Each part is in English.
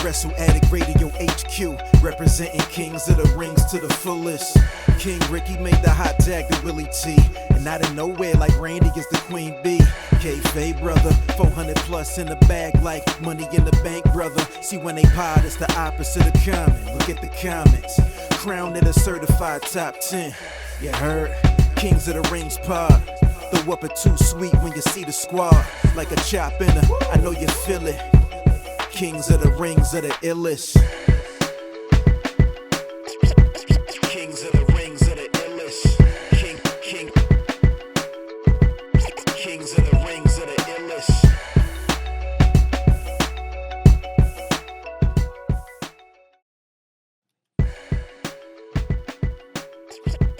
Wrestle Addict Radio HQ, representing kings of the rings to the fullest. King Ricky made the hot tag to Willie T, and out of nowhere like Randy is the Queen Bee. K-Fay brother, 400 plus in the bag like money in the bank brother. See when they pod, it's the opposite of common. Look at the comments, crowned in a certified top 10. You heard? Kings of the Rings pod. Throw up a too sweet when you see the squad. Like a chop in a, I know you feel it. Kings of the Rings are the illest. Kings of the Rings are the illest. Kings of the Rings are the illest.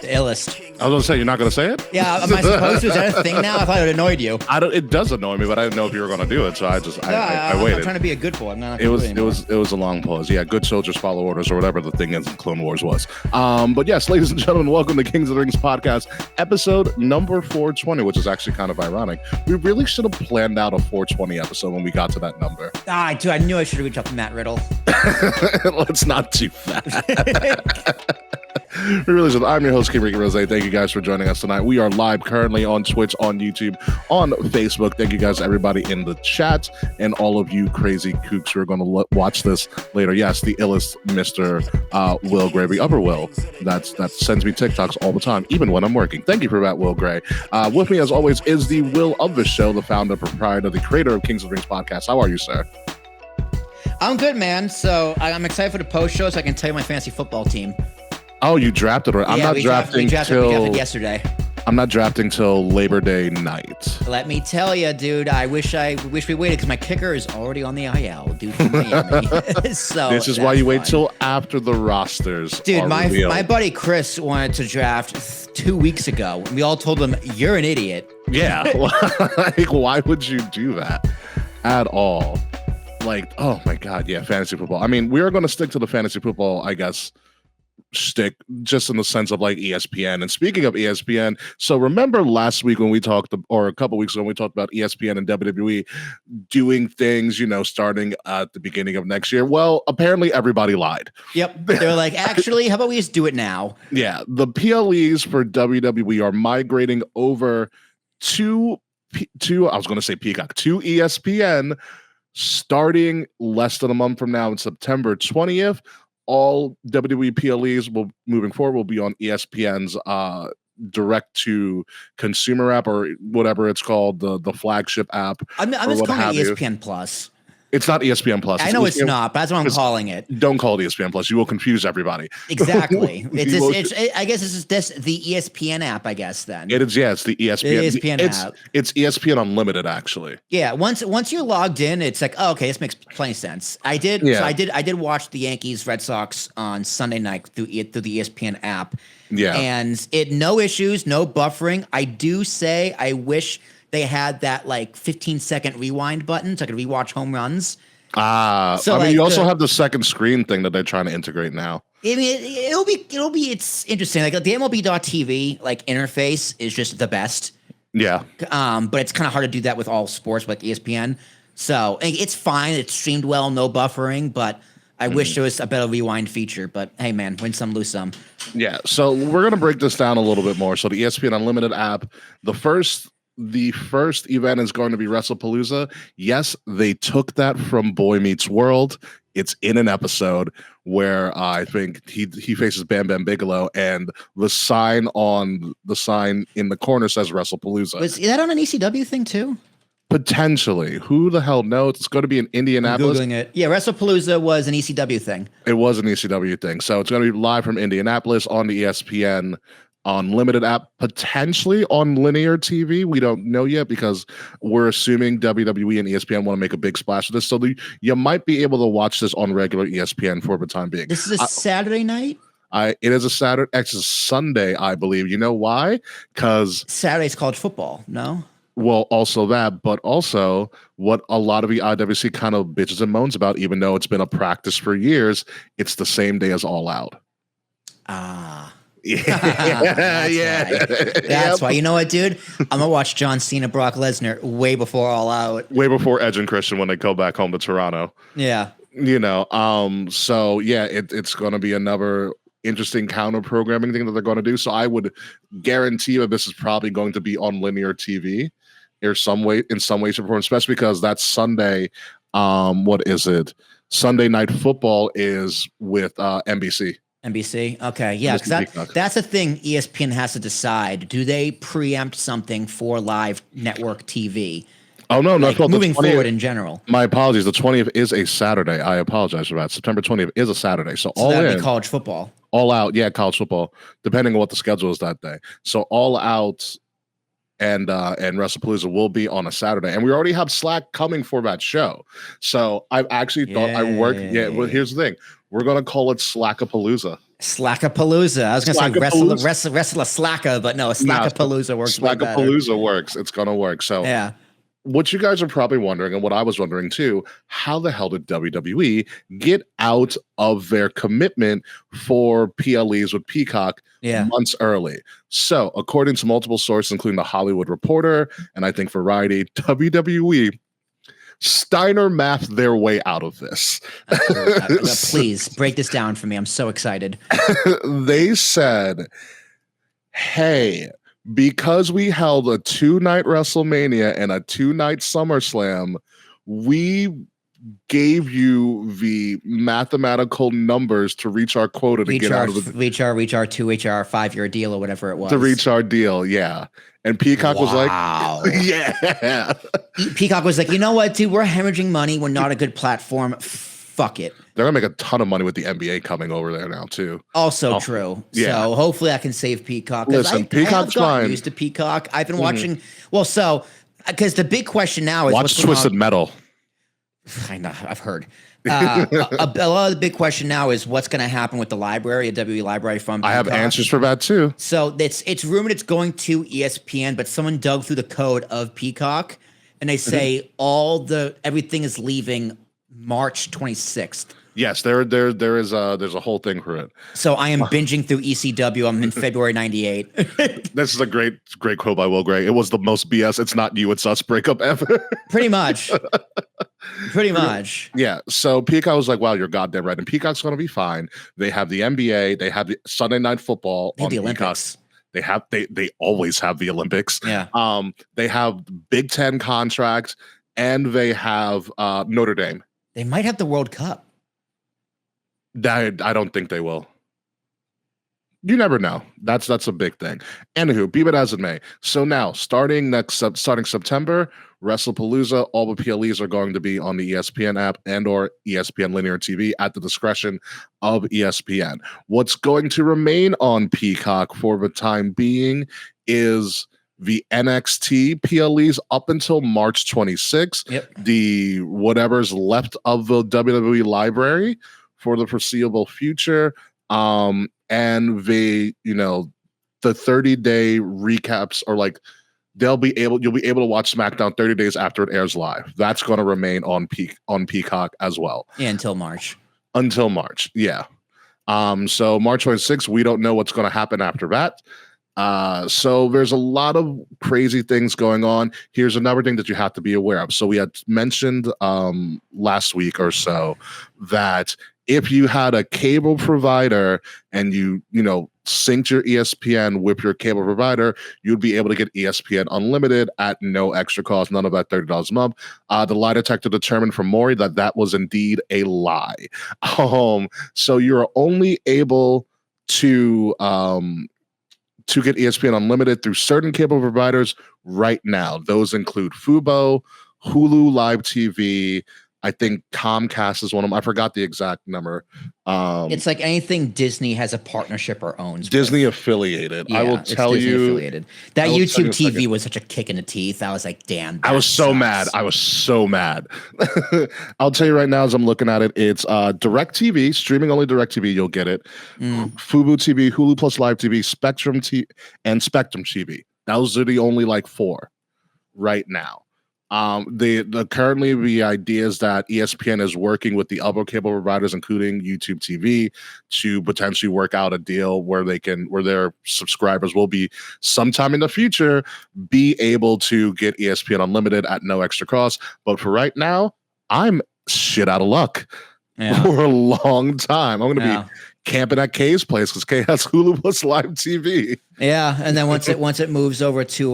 The illest. I was gonna say, you're not gonna say it? Yeah, am I supposed to? Is that a thing now? I thought it annoyed you. It does annoy me, but I didn't know if you were gonna do it, so I waited. I'm trying to be a good boy. I'm not. It was a long pause. Yeah, good soldiers follow orders, or whatever the thing is in Clone Wars was. But yes, ladies and gentlemen, welcome to Kings of the Rings podcast, episode number 420, which is actually kind of ironic. We really should have planned out a 420 episode when we got to that number. Dude, I knew I should have reached out to Matt Riddle. Let's not do that. We really should. I'm your host, King Ricky Rose. Thank you guys for joining us tonight. We are live currently on Twitch, on YouTube, on Facebook. Thank you guys, everybody in the chat, and all of you crazy kooks who are going to watch this later. Yes, the illest Mr. Will Gravy, Upper Will. That sends me TikToks all the time, even when I'm working. Thank you for that, Will Gray. With me, as always, is the Will of the show, the founder, proprietor, the creator of Kings of the Rings podcast. How are you, sir? I'm good, man. So I'm excited for the post show so I can tell you my fantasy football team. Oh, you drafted it. We drafted yesterday. I'm not drafting till Labor Day night. Let me tell you, dude. I wish we waited because my kicker is already on the IL due to Miami. So this is why you wait till after the rosters. Dude, my buddy Chris wanted to draft 2 weeks ago. We all told him, "You're an idiot." Yeah, like, why would you do that at all? Like, oh my God, yeah, fantasy football. I mean, we are going to stick to the fantasy football, I guess. Stick just in the sense of like ESPN. And speaking of ESPN, so remember last week when we talked, or a couple weeks ago when we talked about ESPN and WWE doing things, starting at the beginning of next year. Well, apparently everybody lied. Yep. They're like, actually, how about we just do it now? Yeah. The PLEs for WWE are migrating over to I was going to say Peacock, to ESPN starting less than a month from now in September 20th. All WWE PLEs moving forward will be on ESPN's direct to consumer app, or whatever it's called, the flagship app. I'm just calling it ESPN Plus. It's not ESPN Plus. I know it's not, but that's what I'm calling it. Don't call it ESPN Plus. You will confuse everybody. Exactly. I guess this is the ESPN app, I guess, then. It is, yeah. It's the ESPN. The ESPN app. It's ESPN Unlimited, actually. Yeah. Once you're logged in, it's like, oh, okay, this makes plenty of sense. I did watch the Yankees Red Sox on Sunday night through the ESPN app. Yeah. And no issues, no buffering. I do say I wish they had that like 15-second rewind button so I could rewatch home runs. You also have the second screen thing that they're trying to integrate now. I mean, it's interesting. Like the MLB.TV like interface is just the best. Yeah. But it's kind of hard to do that with all sports like ESPN. So it's fine. It's streamed well, no buffering, but I wish there was a better rewind feature. But hey, man, win some, lose some. Yeah. So we're going to break this down a little bit more. So the ESPN Unlimited app, the first event is going to be WrestlePalooza. Yes, they took that from Boy Meets World. It's in an episode where I think he faces Bam Bam Bigelow, and the sign in the corner says WrestlePalooza. Is that on an ECW thing too? Potentially. Who the hell knows? It's going to be in Indianapolis. I'm Googling it. Yeah, WrestlePalooza was an ECW thing. It was an ECW thing. So it's going to be live from Indianapolis on the ESPN Unlimited app, potentially on linear TV. We don't know yet because we're assuming WWE and ESPN want to make a big splash of this. So you might be able to watch this on regular ESPN for the time being. This is a Saturday night? It is a Saturday. Actually, it's a Sunday, I believe. You know why? Because Saturday's college football, no? Well, also that, but also what a lot of the IWC kind of bitches and moans about, even though it's been a practice for years, it's the same day as All Out. Yeah, yeah. That's why. You know what, dude? I'm gonna watch John Cena, Brock Lesnar way before All Out. Way before Edge and Christian when they go back home to Toronto. Yeah. So yeah, it's going to be another interesting counter programming thing that they're going to do. So I would guarantee that this is probably going to be on linear TV or in some way, shape, or form, especially because that's Sunday. What is it? Sunday Night Football is with NBC. NBC. Okay, yeah, because that's a thing ESPN has to decide. Do they preempt something for live network TV? Oh no, like, moving forward in general. My apologies. The 20th is a Saturday. I apologize for that. September 20th is a Saturday. So all that'd in be college football. All out, yeah, college football, depending on what the schedule is that day. So all out and WrestlePalooza will be on a Saturday, and we already have Slack coming for that show. So I've actually thought well, here's the thing: we're gonna call it Slackapalooza. Slackapalooza. I was gonna say wrestle a slacker, but no, Slackapalooza works. Slackapalooza works. It's gonna work. So yeah. What you guys are probably wondering, and what I was wondering too, how the hell did WWE get out of their commitment for PLEs with Peacock months early? So, according to multiple sources, including The Hollywood Reporter and I think Variety, WWE Steiner mathed their way out of this. Please break this down for me. I'm so excited. They said, hey, because we held a 2-night WrestleMania and a 2-night SummerSlam, we gave you the mathematical numbers to reach our quota to get out of the reach our 5-year deal or whatever it was. To reach our deal, yeah. And Peacock was like, yeah. Peacock was like, you know what, dude, we're hemorrhaging money. We're not a good platform. Fuck it. They're gonna make a ton of money with the NBA coming over there now too. Also true. Yeah. So hopefully I can save Peacock. Listen, Peacock's fine. Used to Peacock. I've been watching. Well, so because the big question now is watch Twisted Metal. I know. I've heard. A lot of the big question now is what's going to happen with the library, the WWE library from Peacock. I have answers for that too. So it's rumored it's going to ESPN, but someone dug through the code of Peacock and they say everything is leaving March 26th. Yes, there's a whole thing for it. So I am binging through ECW. I'm in February '98. This is a great quote by Will Gray. It was the most BS. It's not you, it's us breakup ever. Pretty much. Yeah. So Peacock was like, "Wow, you're goddamn right." And Peacock's going to be fine. They have the NBA. They have the Sunday Night Football on the Peacock. Olympics. They always have the Olympics. Yeah. They have Big Ten contract, and they have Notre Dame. They might have the World Cup. I don't think they will. You never know. That's a big thing. Anywho, be it as it may. So now, starting September, WrestlePalooza, all the PLEs are going to be on the ESPN app and or ESPN linear TV at the discretion of ESPN. What's going to remain on Peacock for the time being is the NXT PLEs up until March 26th. Yep. The whatever's left of the WWE library for the foreseeable future. And the 30-day recaps are like you'll be able to watch SmackDown 30 days after it airs live. That's going to remain on Peacock as well. Yeah, until March. Yeah. So March 26th, we don't know what's going to happen after that. So there's a lot of crazy things going on. Here's another thing that you have to be aware of. So we had mentioned last week or so that if you had a cable provider and you synced your ESPN with your cable provider, you'd be able to get ESPN Unlimited at no extra cost, none of that $30 a month. The lie detector determined from Maury that was indeed a lie. So you're only able to get ESPN Unlimited through certain cable providers right now. Those include Fubo, Hulu Live TV. I think Comcast is one of them. I forgot the exact number. It's like anything Disney has a partnership or owns. Disney affiliated. Yeah, I will tell you. Affiliated. That YouTube TV was such a kick in the teeth. I was like, damn. I was so mad. I'll tell you right now as I'm looking at it, it's DirecTV, streaming only DirecTV, you'll get it. Fubo TV, Hulu Plus Live TV, Spectrum TV, and Spectrum TV. Those are the only 4 right now. Currently the idea is that ESPN is working with the other cable providers, including YouTube TV, to potentially work out a deal where their subscribers will be sometime in the future be able to get ESPN Unlimited at no extra cost. But for right now, I'm shit out of luck. for a long time. I'm going to be camping at Kay's place because Kay has Hulu Plus Live TV. Yeah, and then once it moves over to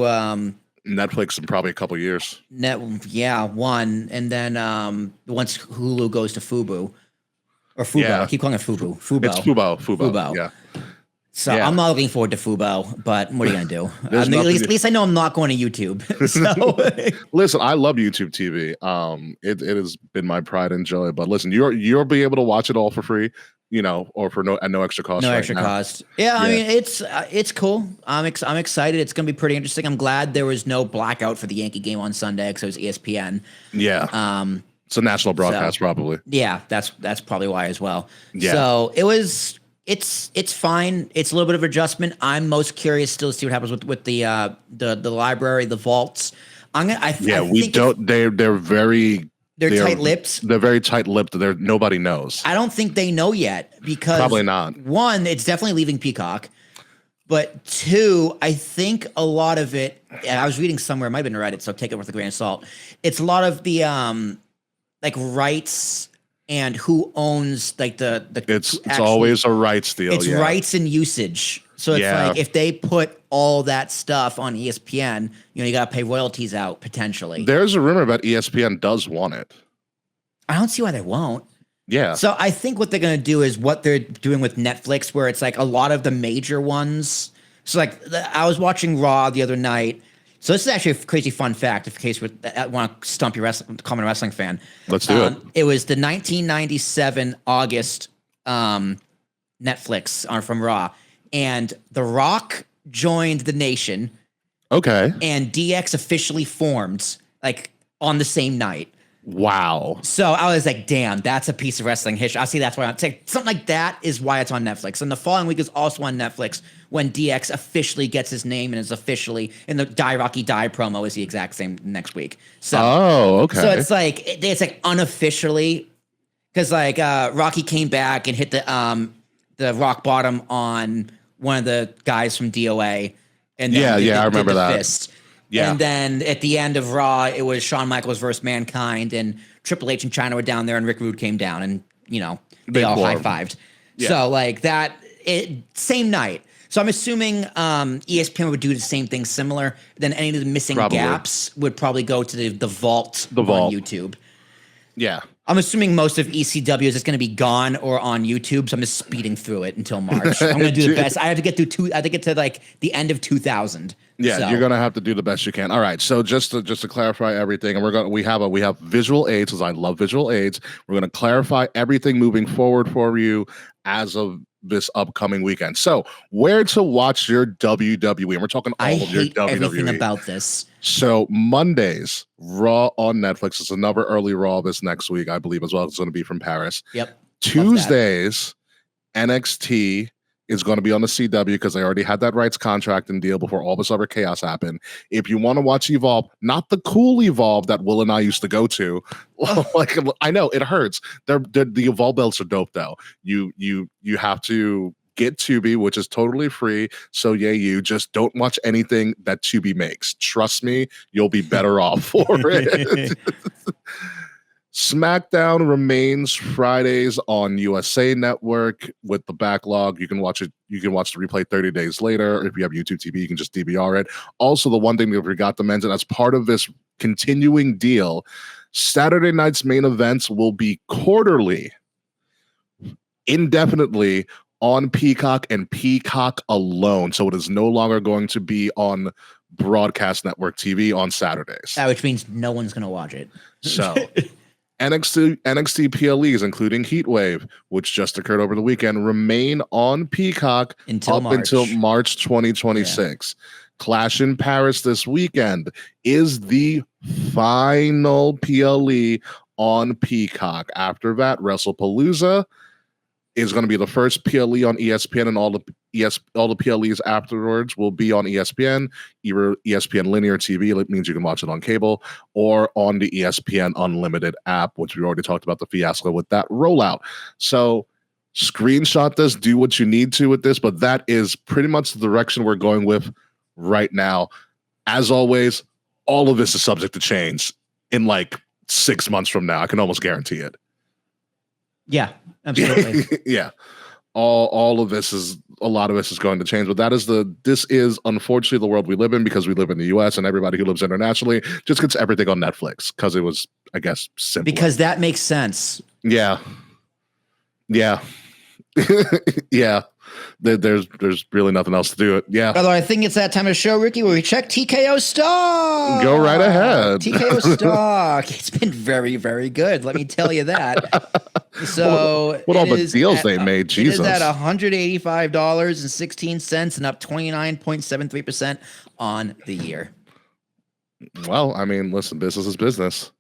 Netflix in probably a couple years. One, and then once Hulu goes to Fubo or Fubo, Yeah. I keep calling it Fubo. Fubo. It's Fubo. Yeah. So I'm not looking forward to Fubo, but what are you gonna do? At least I know I'm not going to YouTube. So listen, I love YouTube TV. It has been my pride and joy. But listen, you'll be able to watch it all for free, or for no extra cost. No right extra now. cost. Yeah, I mean it's cool. I'm excited. It's gonna be pretty interesting. I'm glad there was no blackout for the Yankee game on Sunday because it was ESPN. Yeah. It's a national broadcast, probably. Yeah, that's probably why as well. Yeah. So it was. It's fine. It's a little bit of adjustment. I'm most curious still to see what happens with the library, the vaults. They're very tight-lipped. They're very tight-lipped. Nobody knows. I don't think they know yet because probably not. One, it's definitely leaving Peacock, but two, I think a lot of it. I was reading somewhere, it might have been Reddit, so take it with a grain of salt. It's a lot of the rights. And who owns it's always a rights deal. It's rights and usage. So it's like if they put all that stuff on ESPN, you got to pay royalties out potentially. There's a rumor about ESPN does want it. I don't see why they won't. Yeah. So I think what they're going to do is what they're doing with Netflix, where it's like a lot of the major ones. So like I was watching Raw the other night. So this is actually a crazy fun fact, in case you want to stump your common wrestling fan. Let's do it. It was the 1997 August Netflix from Raw, and The Rock joined the Nation. Okay. And DX officially formed on the same night. Wow. So I was like, damn, that's a piece of wrestling history. I see that's why I'm saying something like that is why it's on Netflix. And the following week is also on Netflix when DX officially gets his name and is officially in the Die Rocky Die promo is the exact same next week. So okay. So it's like unofficially because Rocky came back and hit the rock bottom on one of the guys from DOA. And then I remember that. Fist. Yeah. And then at the end of Raw, it was Shawn Michaels versus Mankind, and Triple H and China were down there, and Rick Rude came down, and they all high-fived. Yeah. So same night. So I'm assuming ESPN would do the same thing similar. Then any of the missing gaps would probably go to the vault on YouTube. Yeah. I'm assuming most of ECW is just going to be gone or on YouTube, so I'm just speeding through it until March. I'm going to do the best. I have to get through I have to get to the end of 2000. Yeah, so. You're gonna have to do the best you can. All right, so just to clarify everything, and we have visual aids because I love visual aids. We're gonna clarify everything moving forward for you as of this upcoming weekend. So where to watch your WWE? And we're talking all of your WWE. Everything about this. So Mondays, Raw on Netflix. It's another early Raw this next week, I believe, as well. It's going to be from Paris. Yep. Tuesdays, NXT is going to be on the CW because they already had that rights contract and deal before all this other chaos happened. If you want to watch Evolve, not the cool Evolve that Will and I used to go to, I know it hurts. The Evolve belts are dope though. You have to get Tubi, which is totally free. So you just don't watch anything that Tubi makes. Trust me, you'll be better off for it. SmackDown remains Fridays on USA Network with the backlog. You can watch it. You can watch the replay 30 days later. If you have YouTube TV, you can just DVR it. Also, the one thing that we forgot to mention as part of this continuing deal, Saturday night's main events will be quarterly, indefinitely on Peacock and Peacock alone. So it is no longer going to be on broadcast network TV on Saturdays. Which means no one's going to watch it. So NXT PLEs, including Heatwave, which just occurred over the weekend, remain on Peacock until March 2026. Yeah. Clash in Paris this weekend is the final PLE on Peacock. After that, WrestlePalooza is going to be the first PLE on ESPN, and all the PLEs afterwards will be on ESPN, either ESPN linear TV, it means you can watch it on cable, or on the ESPN Unlimited app, which we already talked about the fiasco with that rollout. So screenshot this, do what you need to with this, but that is pretty much the direction we're going with right now. As always, all of this is subject to change in 6 months from now. I can almost guarantee it. Yeah, absolutely. Yeah. All of this is a lot of this is going to change, but this is unfortunately the world we live in because we live in the US and everybody who lives internationally just gets everything on Netflix because it was, I guess, simple. Because that makes sense. Yeah. Yeah. Yeah. There's really nothing else to do it. Yeah. Although I think it's that time of the show, Ricky, where we check TKO stock. Go right ahead. TKO stock. It's been very, very good. Let me tell you that. So what all the deals they made, Jesus. It is at $185.16 and up 29.73% on the year. Well, I mean, listen, business is business.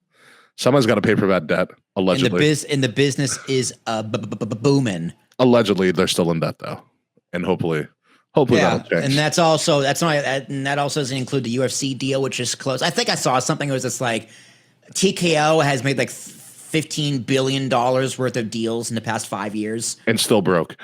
Someone's got to pay for that debt, allegedly. And the business is booming. Allegedly, they're still in debt though, and hopefully that'll change. And that also doesn't include the UFC deal, which is close. I think I saw something. It was just like TKO has made like $15 billion worth of deals in the past 5 years, and still broke.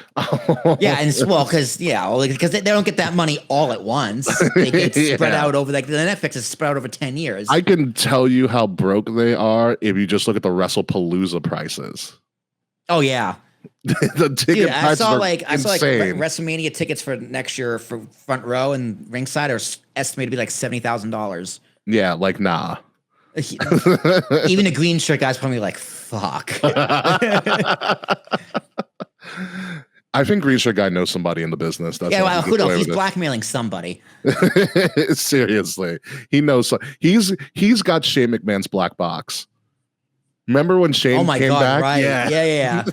Yeah, and because they don't get that money all at once. They get spread out over the Netflix is spread out over 10 years. I can tell you how broke they are if you just look at the WrestlePalooza prices. Oh yeah. The ticket prices are insane. WrestleMania tickets for next year for front row and ringside are estimated to be like $70,000. Yeah, like nah. Even the green shirt guy's probably like, fuck. I think green shirt guy knows somebody in the business. That's who knows? He's blackmailing somebody. Seriously, he knows. He's got Shane McMahon's black box. Remember when Shane came back? Right. Yeah.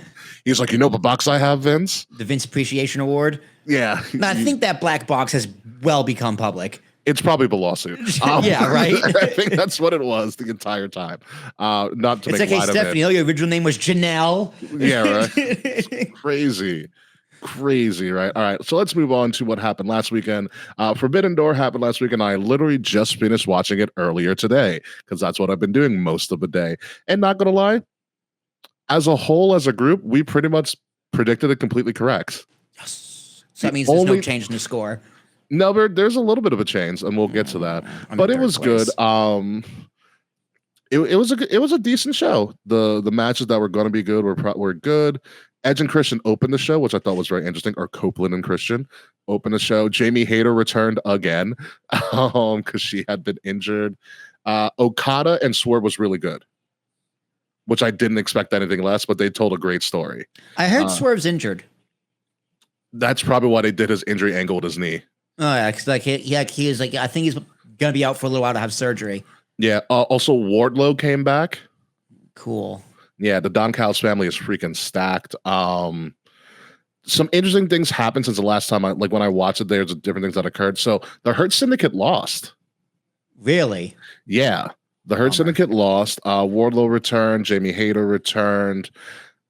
He's like, you know what box I have, Vince? The Vince Appreciation Award. Yeah. No, I think that black box has well become public. It's probably the lawsuit. Yeah, right. I think that's what it was the entire time. Not to it's make like, light hey, Stephanie, of it. Your original name was Janelle. Yeah, right. Crazy, right? All right, so let's move on to what happened last weekend. Forbidden Door happened last week, and I literally just finished watching it earlier today because that's what I've been doing most of the day. And not gonna lie, as a whole, as a group, we pretty much predicted it completely correct. Yes. So that means there's no change in the score. No, there's a little bit of a change, and we'll get to that. But it was good. It was a decent show. The matches that were going to be good were good. Edge and Christian opened the show, which I thought was very interesting. Or Copeland and Christian opened the show. Jamie Hayter returned again because she had been injured. Okada and Swerve was really good, which I didn't expect anything less, but they told a great story. I heard Swerve's injured. That's probably why they did his injury angle with his knee. Oh yeah, because he is like I think he's gonna be out for a little while to have surgery. Yeah. Also, Wardlow came back. Cool. Yeah, the Don Callis family is freaking stacked. Some interesting things happened since the last time when I watched it. There's different things that occurred. So the Hurt Syndicate lost. Really? Yeah, the Hurt Syndicate lost. Wardlow returned. Jamie Hayter returned.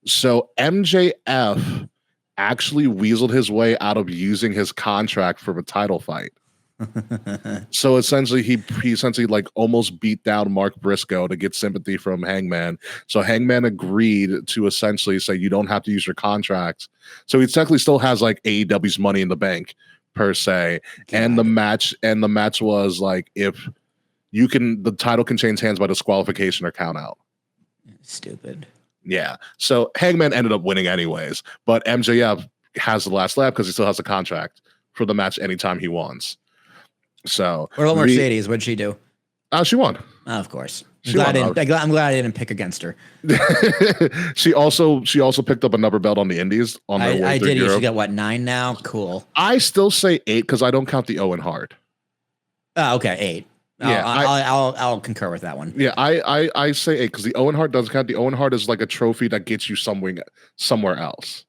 So MJF actually weaseled his way out of using his contract for a title fight. So essentially he like almost beat down Mark Briscoe to get sympathy from Hangman. So Hangman agreed to essentially say you don't have to use your contract. So he technically still has like AEW's Money in the Bank per se. And the match was like if the title can change hands by disqualification or count out. Stupid. Yeah. So Hangman ended up winning anyways, but MJF has the last laugh because he still has a contract for the match anytime he wants. So what about Mercedes? What'd she do? She won. Oh, of course. I'm glad I didn't pick against her. She also picked up another belt on the Indies. I did. She got what, 9 now? Cool. I still say 8 because I don't count the Owen Hart. Oh, okay, 8. Yeah, I'll concur with that one. Yeah, I say 8 because the Owen Hart doesn't count. The Owen Hart is like a trophy that gets you somewhere else.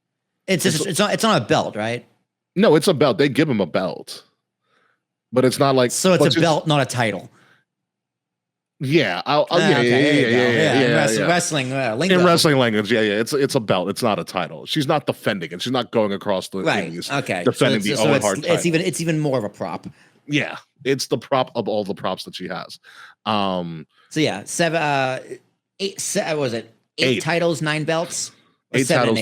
It's not a belt, right? No, it's a belt. They give him a belt, but it's not like so. It's a belt, not a title. Yeah, wrestling lingo. In wrestling language, yeah. It's a belt. It's not a title. She's not defending it. She's not going across the Indies. Okay, defending the Owen Hart title. It's even more of a prop. Yeah, it's the prop of all the props that she has. So yeah, 8 was it? 8 titles, 9 belts. 8 titles,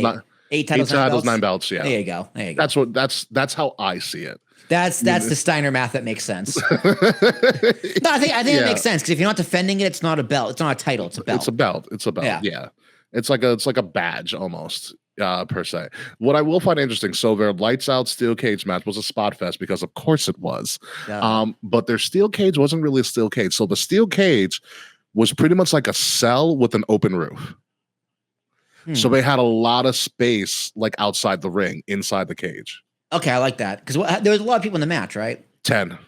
8 titles, 9 belts. Yeah, there you go. That's how I see it. That's the Steiner math that makes sense. No, I think it makes sense because if you're not defending it, it's not a belt. It's not a title. It's a belt. It's a belt. Yeah. It's like a badge almost. Per se. What I will find interesting, so their lights out steel cage match was a spot fest because of course it was. But their steel cage wasn't really a steel cage. So the steel cage was pretty much like a cell with an open roof. So they had a lot of space like outside the ring, inside the cage. Okay, I like that. Because there was a lot of people in the match, right? 10.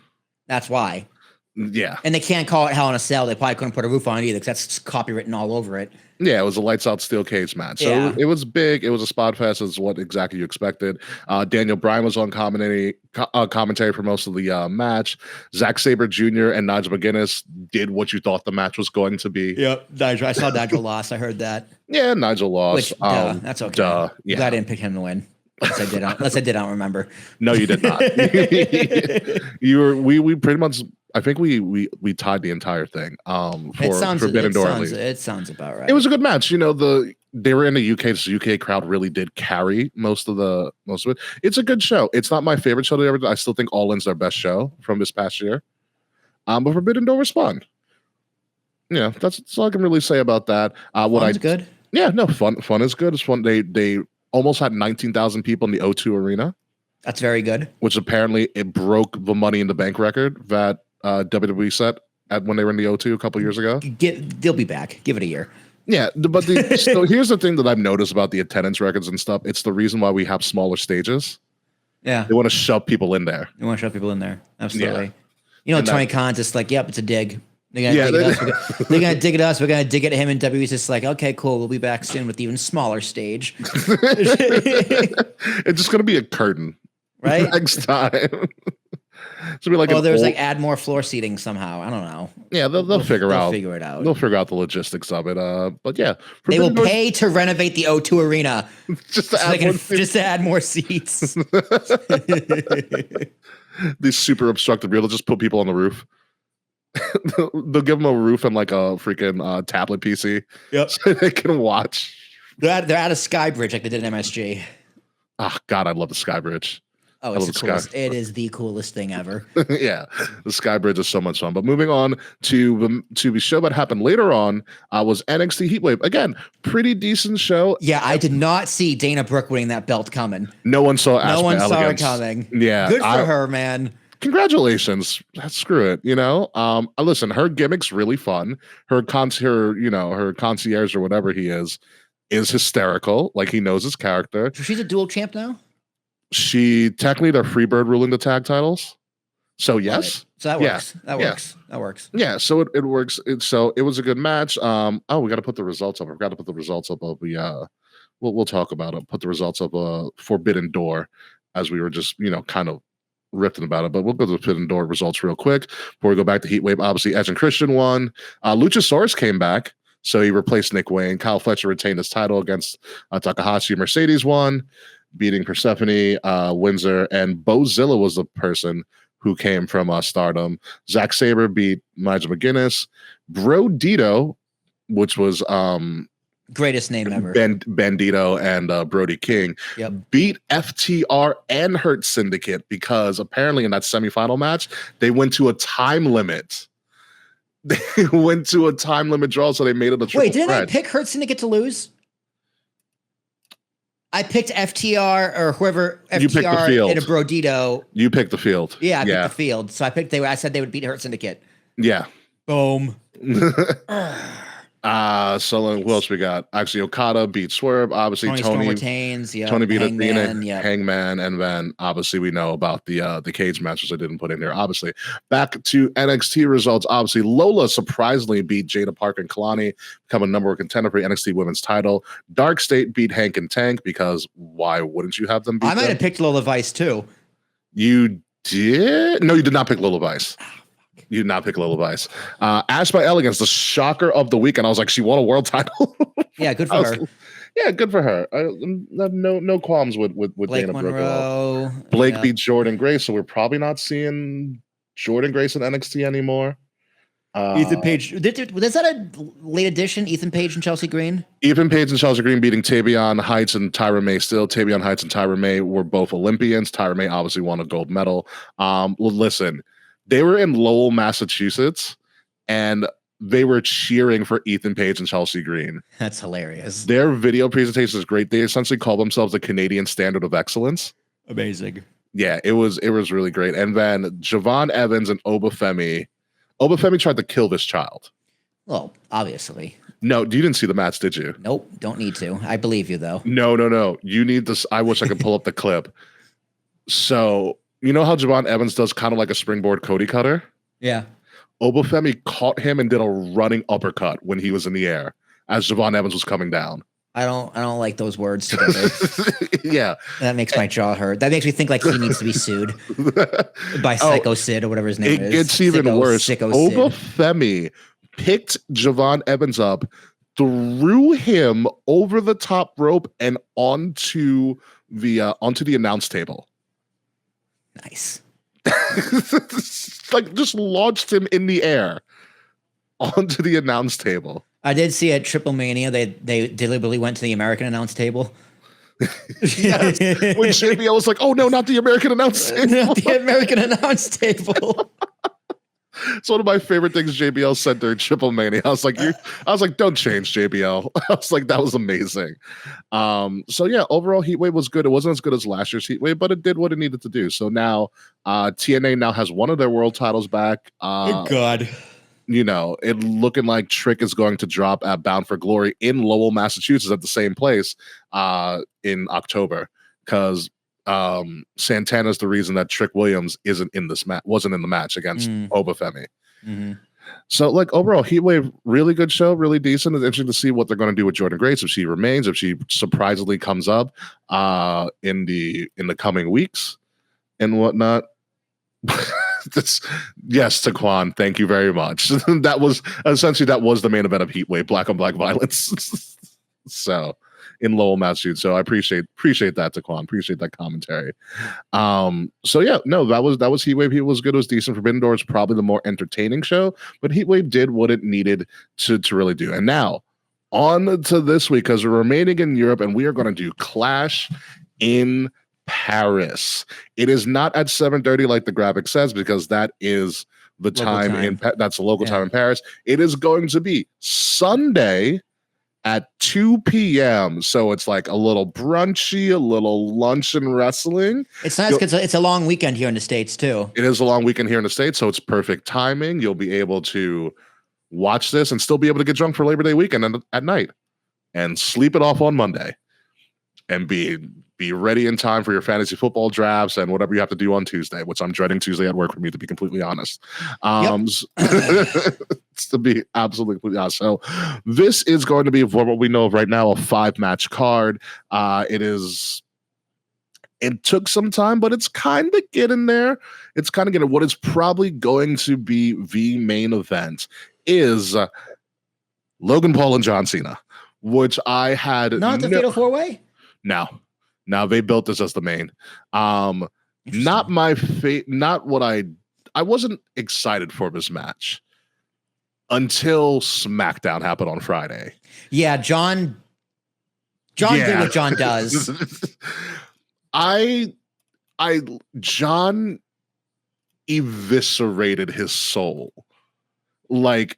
That's why. Yeah. And they can't call it Hell in a Cell. They probably couldn't put a roof on it either because that's copywritten all over it. Yeah, it was a lights out steel cage match. So it was big. It was a spot fest, is what exactly you expected. Daniel Bryan was on commentary for most of the match. Zack Sabre Jr. and Nigel McGuinness did what you thought the match was going to be. Yep, Nigel. I saw Nigel lost. I heard that. Yeah, Nigel lost. Which, that's okay. Yeah. Glad I didn't pick him to win. Unless I did, I don't remember. No, you did not. We pretty much. I think we tied the entire thing. For Forbidden Door. It sounds about right. It was a good match. You know, they were in the UK. So the UK crowd really did carry most of it. It's a good show. It's not my favorite show they ever did. I still think All In's their best show from this past year. But Forbidden Door was fun. Yeah, that's all I can really say about that. Fun's good. Yeah, no, fun is good. It's fun. They almost had 19,000 people in the O2 arena. That's very good. Which apparently it broke the Money in the Bank record that WWE set at when they were in the O2 a couple years ago. They'll be back. Give it a year. Yeah, but so here's the thing that I've noticed about the attendance records and stuff. It's the reason why we have smaller stages. Yeah, they want to shove people in there. Absolutely. Yeah. You know, Tony Khan's just like, yep, it's a dig. They're gonna dig at us. They're gonna dig at us. We're gonna dig at him, and WWE's just like, okay, cool. We'll be back soon with even smaller stage. It's just gonna be a curtain, right? Next time. So be like, there's like add more floor seating somehow. I don't know. Yeah, they'll figure out. Figure it out. They'll figure out the logistics of it. But yeah, they will pay to renovate the O2 arena just to add more seats. These super obstructive. They'll just put people on the roof. They'll give them a roof and like a freaking tablet PC. Yep, so they can watch. They're at a sky bridge like they did in MSG. Oh God, I love the sky bridge. Oh, it's the coolest. It is the coolest thing ever. Yeah, the Sky Bridge is so much fun. But moving on to the show that happened later on was NXT Heatwave. Again, pretty decent show. Yeah, I did not see Dana Brooke winning that belt coming. No one saw. No one saw it coming. Yeah, good for her, man. Congratulations. Screw it. You know, listen, her gimmick's really fun. Her concierge or whatever he is hysterical. Like he knows his character. So she's a dual champ now. She technically they're Freebird ruling the tag titles. So yes. So that works. That works. Yeah, so it works. So it was a good match. We got to put the results up. I forgot to put the results up of the we'll talk about it. Put the results of Forbidden Door as we were just, kind of ripping about it, but we'll go to the Forbidden Door results real quick before we go back to Heatwave. Obviously, Edge and Christian won. Luchasaurus came back, so he replaced Nick Wayne. Kyle Fletcher retained his title against Takahashi. Mercedes won, beating Persephone, Windsor, and Bozilla was the person who came from Stardom. Zack Sabre beat Nigel McGuinness. Brodito, which was greatest name ever, Bandito and Brody King, beat FTR and Hurt Syndicate because apparently in that semifinal match they went to a time limit. They went to a time limit draw, so they made it a triple. Wait, didn't threat. I pick Hurt Syndicate to lose? I picked FTR or whoever FTR in a Brodito. You picked the field. Yeah, I picked the field. So I said they would beat Hurt Syndicate. Yeah. Boom. So who else we got? Actually, Okada beat Swerve. Obviously, Tony retains. Yeah. Tony beat Hangman, Hangman, and then obviously we know about the cage matches I didn't put in there. Obviously, back to NXT results. Obviously, Lola surprisingly beat Jada Parker and Kalani, become a number one contender for the NXT Women's Title. Dark State beat Hank and Tank because why wouldn't you have them beat? I might have picked Lola Vice too. You did? No, you did not pick Lola Vice. You did not pick Lola Vice. Ash by Elegance, the shocker of the week, and I was like, she won a world title. Yeah, good for her. Yeah, good for her. I have no qualms with Blake Dana Monroe. Brooke. Blake beat Jordan Grace, so we're probably not seeing Jordan Grace in NXT anymore. Ethan Page. Is that a late addition? Ethan Page and Chelsea Green? Ethan Page and Chelsea Green beating Tavion Heights and Tyra May still. Tavion Heights and Tyra May were both Olympians. Tyra May obviously won a gold medal. Listen, they were in Lowell, Massachusetts, and they were cheering for Ethan Page and Chelsea Green. That's hilarious. Their video presentation is great. They essentially call themselves the Canadian Standard of Excellence. Amazing. Yeah, it was really great. And then Javon Evans and Obafemi tried to kill this child. Well, obviously. No, you didn't see the match, did you? Nope, don't need to. I believe you, though. No. You need this. I wish I could pull up the clip. So, you know how Javon Evans does kind of like a springboard Cody cutter? Yeah. Obafemi caught him and did a running uppercut when he was in the air as Javon Evans was coming down. I don't like those words together. Yeah. That makes my jaw hurt. That makes me think like he needs to be sued by Psycho Sid or whatever his name is. It gets even worse. Obafemi picked Javon Evans up, threw him over the top rope and onto the announce table. Nice. Like just launched him in the air onto the announce table. I did see at Triple Mania they deliberately went to the American announce table. Yes. When JBL was like, "Oh no, not the American announce table." Not the American announce table. It's one of my favorite things JBL said during Triple Mania. I was like, don't change JBL. I was like, that was amazing. So yeah, overall Heatwave was good. It wasn't as good as last year's Heatwave, but it did what it needed to do. So now TNA now has one of their world titles back. Good God. You know, it looking like Trick is going to drop at Bound for Glory in Lowell, Massachusetts at the same place in October, because Santana's the reason that Trick Williams wasn't in the match against Obafemi. Mm-hmm. So like overall Heatwave, really good show, really decent. It's interesting to see what they're going to do with Jordan Grace, if she remains, if she surprisingly comes up in the coming weeks and whatnot. Yes, Taquan, thank you very much. That was the main event of Heatwave, black on black violence. So in Lowell, Massachusetts. So I appreciate that, Taquan. Appreciate that commentary. So yeah, no, that was Heatwave. It was good. It was decent. Forbidden Door is probably the more entertaining show, but Heatwave did what it needed to really do. And now on to this week, because we're remaining in Europe, and we are going to do Clash in Paris. It is not at 7:30 like the graphic says, because that is the time. That's the local time in Paris. It is going to be Sunday at 2 p.m. So it's like a little brunchy, a little lunch and wrestling. It's nice because it's a long weekend here in the States too. It is a long weekend here in the States, so it's perfect timing. You'll be able to watch this and still be able to get drunk for Labor Day weekend at night and sleep it off on Monday and be ready in time for your fantasy football drafts and whatever you have to do on Tuesday, which I'm dreading Tuesday at work for me, to be completely honest. To be absolutely honest. So this is going to be, for what we know of right now, a 5-match card. It took some time, but it's kind of getting there. It's kind of getting, what is probably going to be the main event is Logan Paul and John Cena, which I had not the Fatal 4-Way. No. Now they built this as the main. Not my not what I wasn't excited for this match until SmackDown happened on Friday. Yeah, John did what John does. John eviscerated his soul. Like,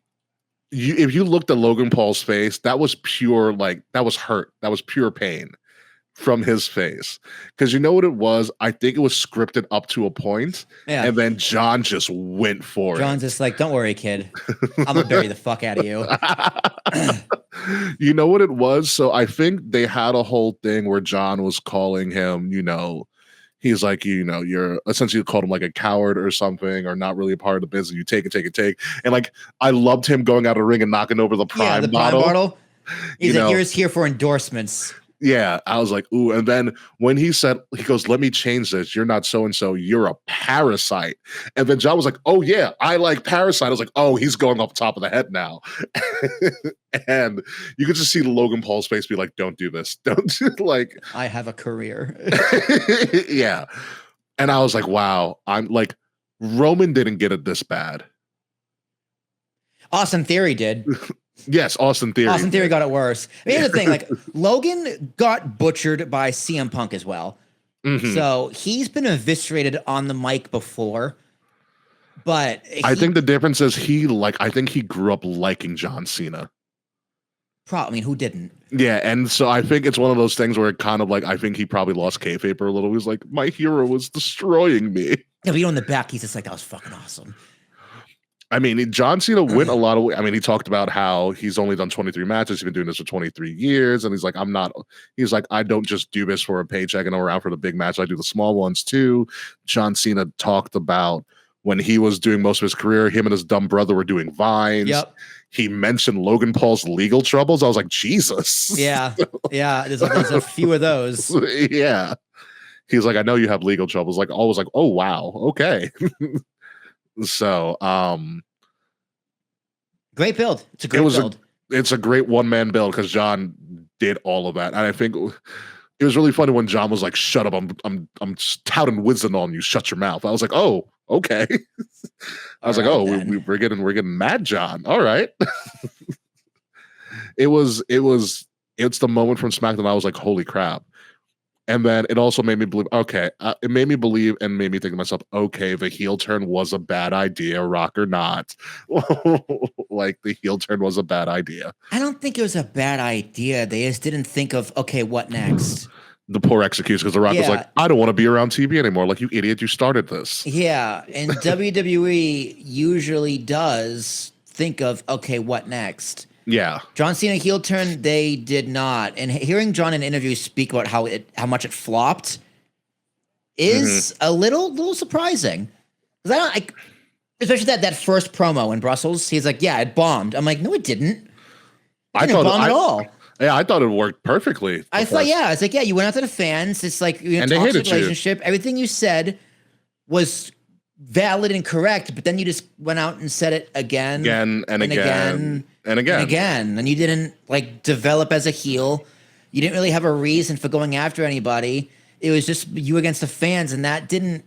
if you looked at Logan Paul's face, that was pure, that was hurt. That was pure pain from his face, because you know what it was? I think it was scripted up to a point, and then John just went for John's just like, "Don't worry, kid, I'm gonna bury the fuck out of you." You know what it was? So I think they had a whole thing where John was calling him, he's like, you're essentially called him like a coward or something, or not really a part of the business. You take it. And like, I loved him going out of the ring and knocking over the Prime bottle. He's like, "You're here for endorsements." Yeah, I was like, ooh. And then when he goes, "Let me change this. You're not so-and-so. You're a parasite." And then John was like, "Oh yeah, I like Parasite." I was like, oh, he's going off the top of the head now. And you could just see Logan Paul's face be like, "Don't do this. Don't like." I have a career. Yeah. And I was like, wow. I'm like, Roman didn't get it this bad. Austin Theory did. Yes, Austin Theory. Austin Theory got it worse. Here's the thing: like, Logan got butchered by CM Punk as well. Mm-hmm. So he's been eviscerated on the mic before. But I think the difference is I think he grew up liking John Cena. I mean, who didn't? Yeah, and so I think it's one of those things where it kind of like, I think he probably lost kayfabe for a little. He was like, my hero was destroying me. Yeah, but in the back, he's just like, that was fucking awesome. I mean, John Cena went a lot of way. I mean, he talked about how he's only done 23 matches. He's been doing this for 23 years. And he's like, I don't just do this for a paycheck and I'm around for the big match. I do the small ones too. John Cena talked about when he was doing most of his career, him and his dumb brother were doing Vines. Yep. He mentioned Logan Paul's legal troubles. I was like, Jesus. Yeah. Yeah. There's a few of those. Yeah. He's like, I know you have legal troubles. Like, I was like, oh, wow. Okay. So, great build. It's a great build. It's a great one-man build because John did all of that. And I think it was really funny when John was like, shut up. I'm touting wisdom on you. Shut your mouth. I was like, oh, okay. I was like, oh, we're getting mad, John. All right. It's the moment from SmackDown. I was like, holy crap. And then it also made me believe, okay, it made me believe and made me think to myself, okay, the heel turn was a bad idea, Rock or not. Like, the heel turn was a bad idea. I don't think it was a bad idea. They just didn't think of, okay, what next? The poor execution, because The Rock was like, I don't want to be around TV anymore. Like, you idiot, you started this. Yeah, and WWE usually does think of, okay, what next? Yeah. John Cena heel turn, they did not. And hearing John in interviews speak about how much it flopped is a little surprising. Because especially that first promo in Brussels, he's like, yeah, it bombed. I'm like, no, it didn't. It didn't bomb at all. Yeah, I thought it worked perfectly. I thought, yeah, it's like, yeah, you went out to the fans. It's like, you had a toxic relationship. Everything you said was valid and correct, but then you just went out and said it again and again. And you didn't like develop as a heel. You didn't really have a reason for going after anybody. It was just you against the fans, and that didn't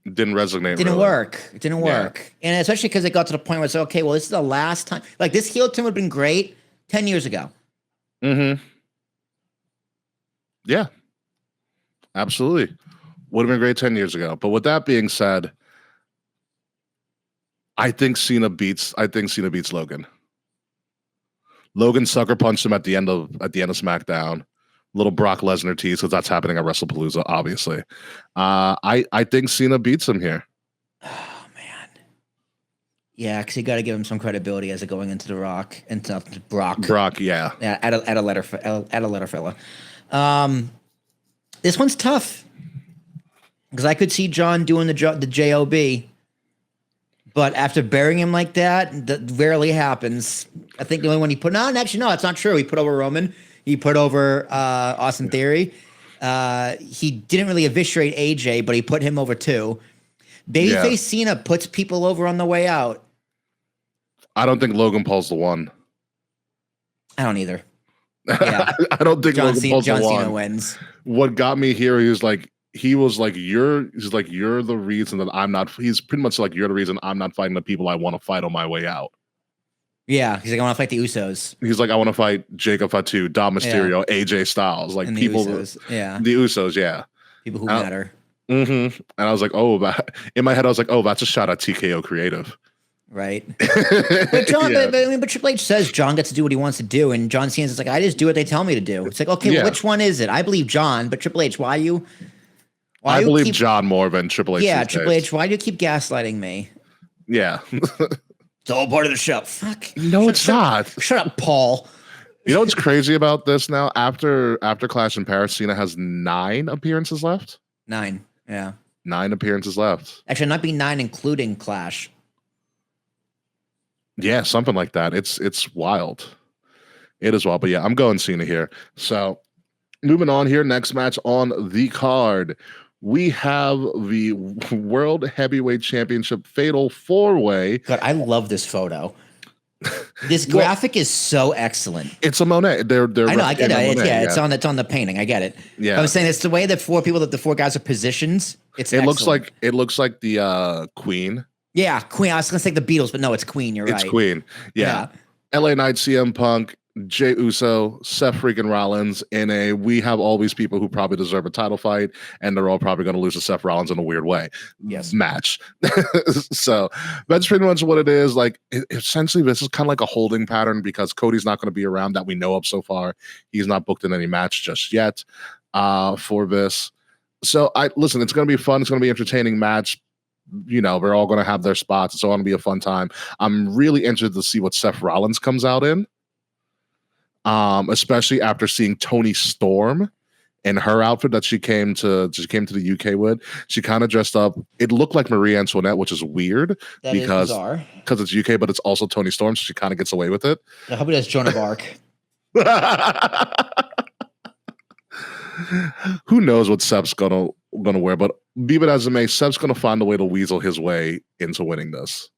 resonate. Didn't work. It didn't work. And especially because it got to the point where it's like, okay, well, this is the last time. Like, this heel turn would have been great 10 years ago. Mm-hmm. Yeah. Absolutely. Would have been great 10 years ago. But with that being said, I think Cena beats Logan. Logan sucker punched him at the end of SmackDown. Little Brock Lesnar tease, because that's happening at WrestlePalooza, obviously. I think Cena beats him here. Oh man. Yeah, because you got to give him some credibility as it going into the Rock and to Brock. Brock, yeah. Yeah, add a letter fella. This one's tough. Because I could see John doing the JOB, but after burying him like that rarely happens. I think the only one he put no, that's not true. He put over Roman. He put over Austin Theory. He didn't really eviscerate AJ, but he put him over too. Babyface Cena puts people over on the way out. I don't think Logan Paul's the one. I don't either. Yeah. I don't think Logan Paul's the one. John Cena wins. What got me here, he was like, you're the reason that I'm not. He's pretty much like, you're the reason I'm not fighting the people I want to fight on my way out. Yeah, he's like, I want to fight the Usos. He's like, I want to fight Jacob Fatu, Dom Mysterio, AJ Styles, like and people. Usos. Yeah, the Usos, yeah, people who matter. Mm-hmm. And I was like, in my head, I was like, oh, that's a shot at TKO Creative. Right. But John, but Triple H says John gets to do what he wants to do, and John Cena's like, I just do what they tell me to do. It's like, okay, well, which one is it? I believe John, but Triple H, why you? I believe John more than Triple H. Yeah, Triple H, why do you keep gaslighting me? Yeah. It's all part of the show. Fuck. No, it's not. Shut up, Paul. You know what's crazy about this now? After Clash in Paris, Cena has 9 appearances left. 9, yeah. 9 appearances left. Actually, not be 9 including Clash. Yeah, something like that. It's wild. It is wild. But yeah, I'm going Cena here. So moving on here, next match on the card. We have the World Heavyweight Championship Fatal 4-Way. God, I love this photo. This graphic is so excellent. It's a Monet. They're I know, I get it. It's on the painting. I get it. Yeah. I was saying it's the way that the 4 guys are positioned. It looks like the Queen. Yeah, Queen. I was gonna say the Beatles, but no, it's Queen. You're right. It's Queen. Yeah. LA Knight, CM Punk, Jey Uso, Seth freaking Rollins in a we have all these people who probably deserve a title fight, and they're all probably going to lose to Seth Rollins in a weird way. Yes. Match. So that's pretty much what it is. Like essentially, this is kind of like a holding pattern because Cody's not going to be around that we know of so far. He's not booked in any match just yet for this. So listen, it's going to be fun. It's going to be an entertaining match. You know, they're all going to have their spots. It's all going to be a fun time. I'm really interested to see what Seth Rollins comes out in. Especially after seeing Toni Storm in her outfit that she came to the UK with. She kind of dressed up. It looked like Marie Antoinette, which is weird because it's UK, but it's also Toni Storm, so she kind of gets away with it. I hope it has Joan of Arc. Who knows what Seth's gonna wear, but be it as it may, Seth's gonna find a way to weasel his way into winning this.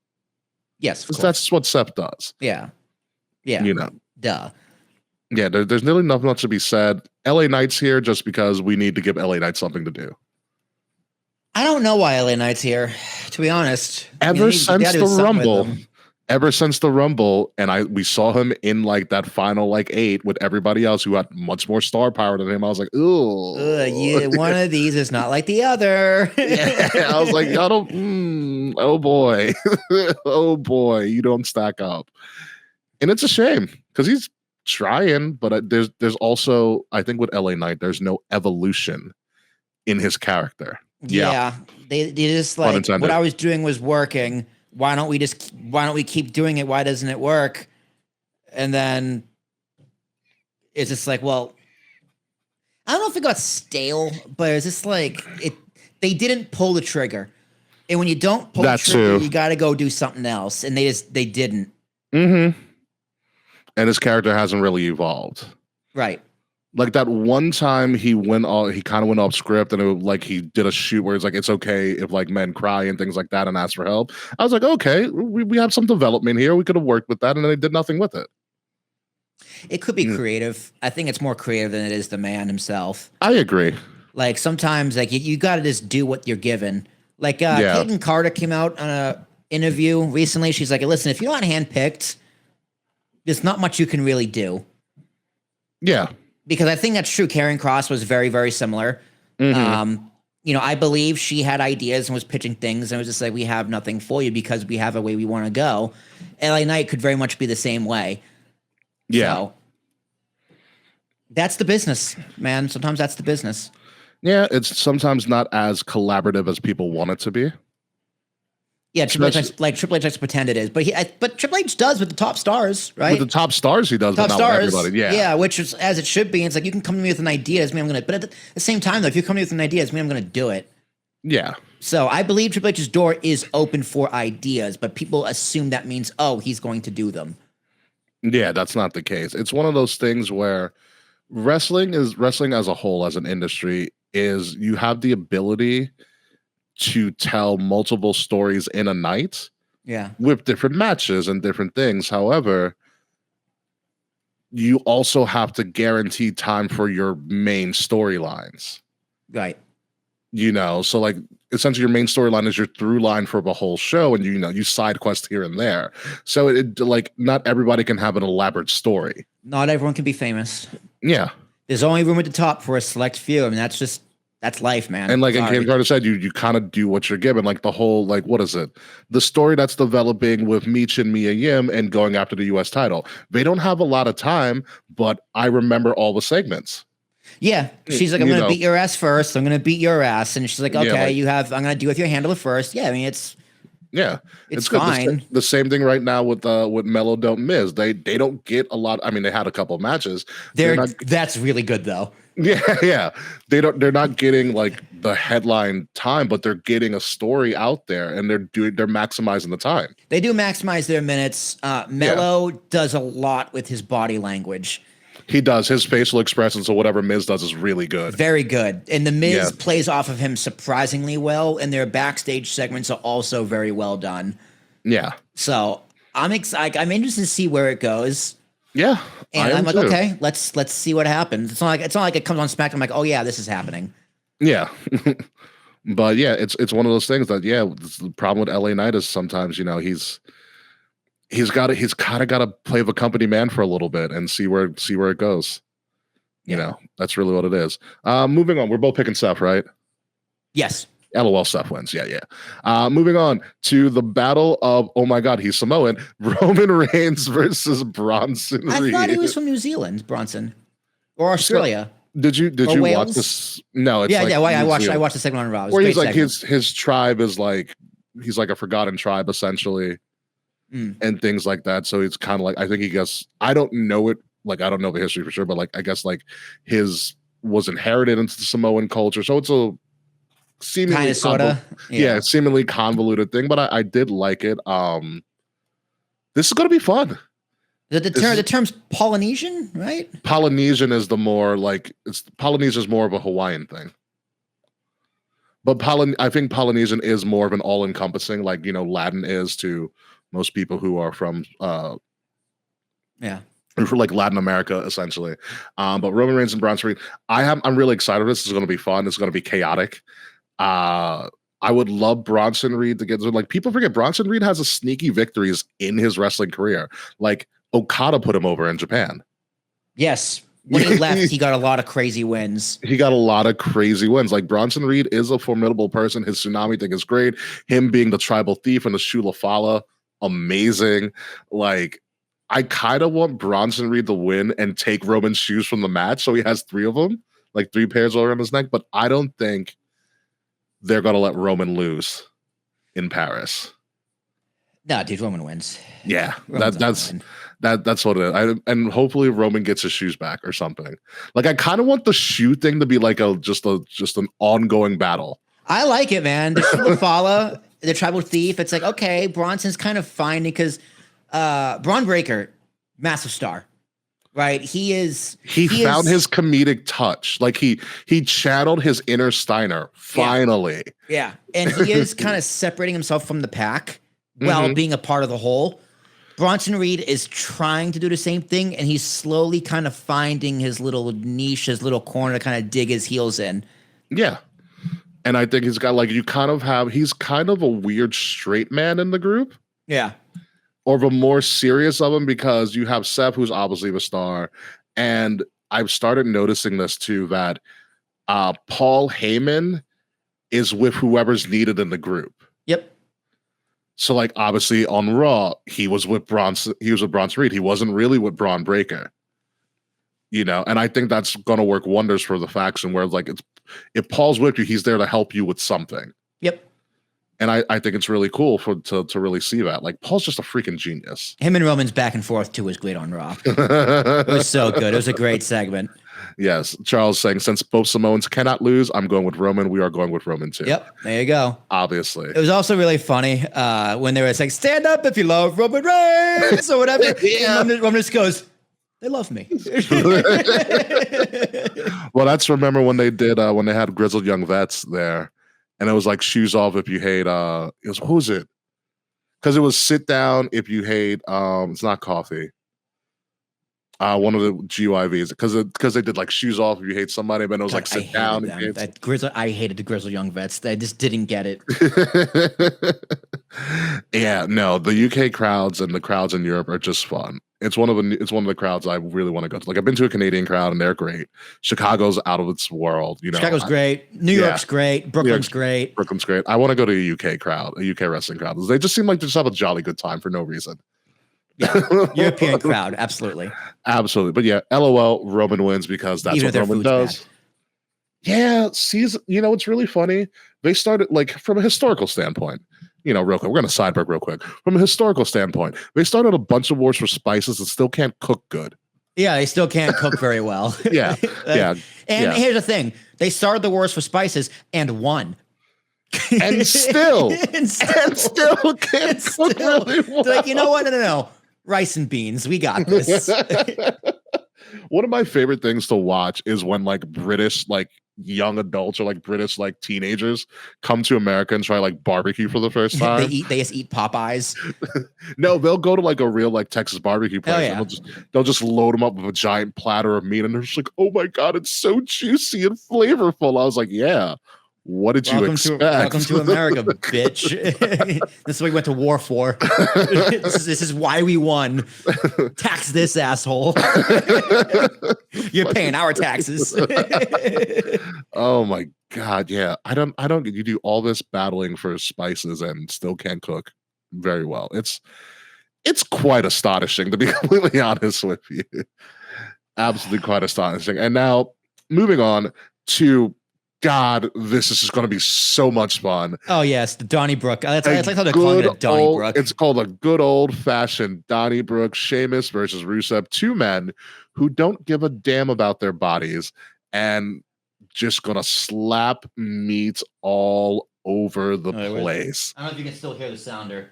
Yes, that's what Seth does. Yeah. You know. Duh. Yeah, there's really nothing much to be said. LA Knight's here just because we need to give LA Knight something to do. I don't know why LA Knight's here, to be honest. Ever since the Rumble, and we saw him in like that final like 8 with everybody else who had much more star power than him. I was like, ooh, yeah, one of these is not like the other. Yeah, I was like, I don't. Oh boy, oh boy, you don't stack up, and it's a shame because he's trying, but there's also, I think with LA Knight, there's no evolution in his character. Yeah. They just like what I was doing was working. Why don't we keep doing it? Why doesn't it work? And then it's just like, well, I don't know if it got stale, but it's just like they didn't pull the trigger. And when you don't pull the trigger, you got to go do something else. And they didn't. Mm-hmm. And his character hasn't really evolved. Right. Like that one time he kind of went off script and he did a shoot where it's like, it's okay if like men cry and things like that and ask for help. I was like, okay, we have some development here. We could have worked with that, and then they did nothing with it. It could be creative. I think it's more creative than it is the man himself. I agree. Like sometimes like you got to just do what you're given. Like Caitlin Carter came out on a interview recently. She's like, listen, if you're not handpicked, there's not much you can really do. Yeah. Because I think that's true. Karrion Kross was very, very similar. Mm-hmm. I believe she had ideas and was pitching things, and it was just like, we have nothing for you because we have a way we want to go. LA Knight could very much be the same way. Yeah. So, that's the business, man. Sometimes that's the business. Yeah, it's sometimes not as collaborative as people want it to be. Yeah, Triple H likes to pretend it is, but Triple H does with the top stars, right? With the top stars, he does, but not with everybody. Yeah, which is as it should be. It's like you can come to me with an idea, doesn't mean I'm gonna. But at the same time, though, if you come to me with an idea, doesn't mean I'm gonna do it. Yeah. So I believe Triple H's door is open for ideas, but people assume that means he's going to do them. Yeah, that's not the case. It's one of those things where wrestling as a whole, as an industry, is you have the ability to tell multiple stories in a night, with different matches and different things. However, you also have to guarantee time for your main storylines. Right. So like essentially your main storyline is your through line for the whole show, and you side quest here and there. So it like not everybody can have an elaborate story. Not everyone can be famous. Yeah. There's only room at the top for a select few. I mean, that's life, man. And like Caitlin Carter said, you kind of do what you're given. Like the whole, like, what is it? The story that's developing with Meech and Mia Yim and going after the US title. They don't have a lot of time, but I remember all the segments. Yeah. She's like, I'm going to beat your ass first. I'm going to beat your ass. And she's like, okay, I'm going to do with your handler first. Yeah. I mean, it's fine. The same thing right now with Melo Don't Miz. They don't get a lot. I mean, they had a couple of matches. That's really good though. Yeah. They're not getting like the headline time, but they're getting a story out there, and they're maximizing the time. They do maximize their minutes. Melo does a lot with his body language. He does. His facial expression, so whatever Miz does is really good. Very good. And the Miz plays off of him surprisingly well, and their backstage segments are also very well done. Yeah. So I'm interested to see where it goes. Yeah. And I'm like, okay, let's see what happens. It's not like it comes on SmackDown. I'm like, oh yeah, this is happening. Yeah. But yeah, it's one of those things that the problem with LA Knight is sometimes, he's kind of got to play the company man for a little bit and see where it goes. You know, that's really what it is. Moving on, we're both picking Seth, right? Yes. LOL, Seth wins. Yeah. Moving on to the battle of, oh my God, he's Samoan, Roman Reigns versus Bronson Reed. I thought he was from New Zealand, Bronson, or Australia. Did you Wales? watch this? No, it's I watched the segment on Raw. Where he's like his tribe is like he's like a forgotten tribe essentially, and things like that. So it's kind of like I think he gets. I don't know it. Like I don't know the history for sure, but like I guess like his was inherited into the Samoan culture. So it's a seemingly kind of sorta seemingly convoluted thing, but I did like it. This is gonna be fun. The term's Polynesian, right? Polynesian is the more like Polynesian is more of a Hawaiian thing. But I think Polynesian is more of an all-encompassing, like Latin is to most people who are from for like Latin America, essentially. But Roman Reigns and Bronson Reed, I'm really excited. This is going to be fun. It's going to be chaotic. I would love Bronson Reed to get like people forget Bronson Reed has a sneaky victories in his wrestling career. Like Okada put him over in Japan. Yes. When he left, he got a lot of crazy wins. Like Bronson Reed is a formidable person. His tsunami thing is great. Him being the tribal thief and the Shula Fala, amazing. Like I kind of want Bronson Reed to win and take Roman's shoes from the match. So he has 3 of them, like 3 pairs all around his neck. But I don't think they're going to let Roman lose in Paris. No, dude, Roman wins. Yeah, that's what it is. And hopefully Roman gets his shoes back or something. Like I kind of want the shoe thing to be like just an ongoing battle. I like it, man. The Shula Fala, the tribal thief. It's like, okay, Bronson's kind of fine because Braun Breaker, massive star, right? He found his comedic touch. Like he channeled his inner Steiner finally. Yeah. And he is kind of separating himself from the pack while being a part of the whole. Bronson Reed is trying to do the same thing, and he's slowly kind of finding his little niche, his little corner to kind of dig his heels in. Yeah. And I think he's got like he's kind of a weird straight man in the group. Yeah. Or the more serious of them, because you have Seth, who's obviously the star. And I've started noticing this too, that Paul Heyman is with whoever's needed in the group. Yep. So like obviously on Raw, he was with Bronson Reed. He wasn't really with Braun Breaker. And I think that's gonna work wonders for the faction where like if Paul's with you, he's there to help you with something. Yep. And I think it's really cool to really see that. Like Paul's just a freaking genius. Him and Roman's back and forth too was great on Raw. It was so good. It was a great segment. Yes. Charles saying, since both Samoans cannot lose, I'm going with Roman. We are going with Roman too. Yep. There you go. Obviously. It was also really funny when they were saying, stand up if you love Roman Reigns or whatever. And Roman just goes, they love me. Well, that's remember when they did when they had Grizzled Young Vets there. And it was like shoes off if you hate it was who was it? Because it was sit down if you hate it's not coffee. One of the GYVs because they did like shoes off if you hate somebody, but it was like sit down. I hated the Grizzled Young Vets. I just didn't get it. Yeah, no, the UK crowds and the crowds in Europe are just fun. It's one of the crowds I really want to go to. Like I've been to a Canadian crowd and they're great. Chicago's out of its world. Chicago's great. New York's great. Brooklyn's great. Brooklyn's great. I want to go to a UK crowd, a UK wrestling crowd. They just seem like they just have a jolly good time for no reason. Yeah, European crowd, absolutely. But yeah, LOL, Roman wins because that's what Roman does. Bad. Yeah, it's really funny. They started like from a historical standpoint. Real quick, we're gonna sidebar real quick. From a historical standpoint, they started a bunch of wars for spices and still can't cook good. Yeah, they still can't cook very well. Yeah. Here's the thing: they started the wars for spices and won. And still can't cook really well. Like, you know what? No. Rice and beans. We got this. One of my favorite things to watch is when like British like young adults or like British like teenagers come to America and try like barbecue for the first time. They just eat Popeyes. No, they'll go to like a real like Texas barbecue place. Yeah. And they'll just load them up with a giant platter of meat and they're just like, oh my God, it's so juicy and flavorful. I was like, yeah. What did you expect? Welcome to America, bitch. This is what we went to war for. This is why we won. Tax this asshole. You're paying our taxes. Oh my God. Yeah. I don't you do all this battling for spices and still can't cook very well. It's quite astonishing, to be completely honest with you. Absolutely quite astonishing. And now moving on to God, this is just going to be so much fun. Oh yes, the Donnybrook. That's like how they're calling it, Donnybrook. It's called a good old-fashioned Donnybrook. Sheamus versus Rusev, two men who don't give a damn about their bodies and just gonna slap meat all over the place. I don't know if you can still hear the sounder.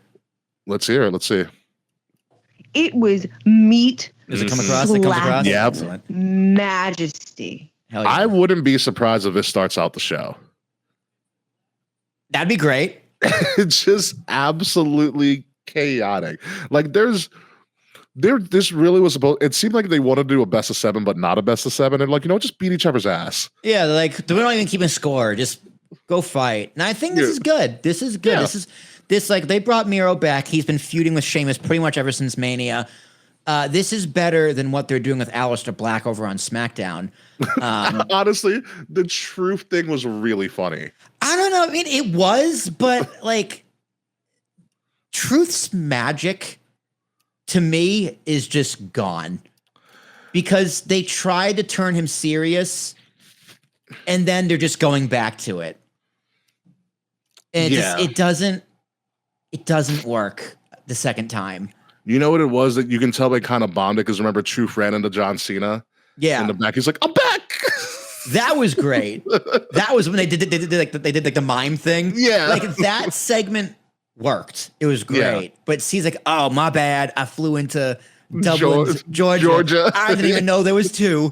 Let's hear it. Let's see. It was meat. Does it come across? It comes across. Yeah. Excellent. Majesty. Hell yeah. I wouldn't be surprised if this starts out the show. That'd be great. It's just absolutely chaotic. Like this really was supposed. It seemed like they wanted to do a best of 7, but not a best of 7, and just beat each other's ass. Yeah, like we don't even keep a score. Just go fight. And I think this is good. This is good. Yeah. This they brought Miro back. He's been feuding with Sheamus pretty much ever since Mania. This is better than what they're doing with Aleister Black over on SmackDown. Honestly, the truth thing was really funny. I don't know. I mean, it was, but Truth's magic to me is just gone because they tried to turn him serious and then they're just going back to it. And it doesn't work the second time. You know what it was that you can tell they kind of bombed it because remember Truth ran into John Cena. Yeah, in the back, he's like, "I'm back." That was great. That was when they did the mime thing. Yeah, that segment worked. It was great. Yeah. But he's like, "Oh, my bad. I flew into Dublin, Georgia. I didn't even know there was 2."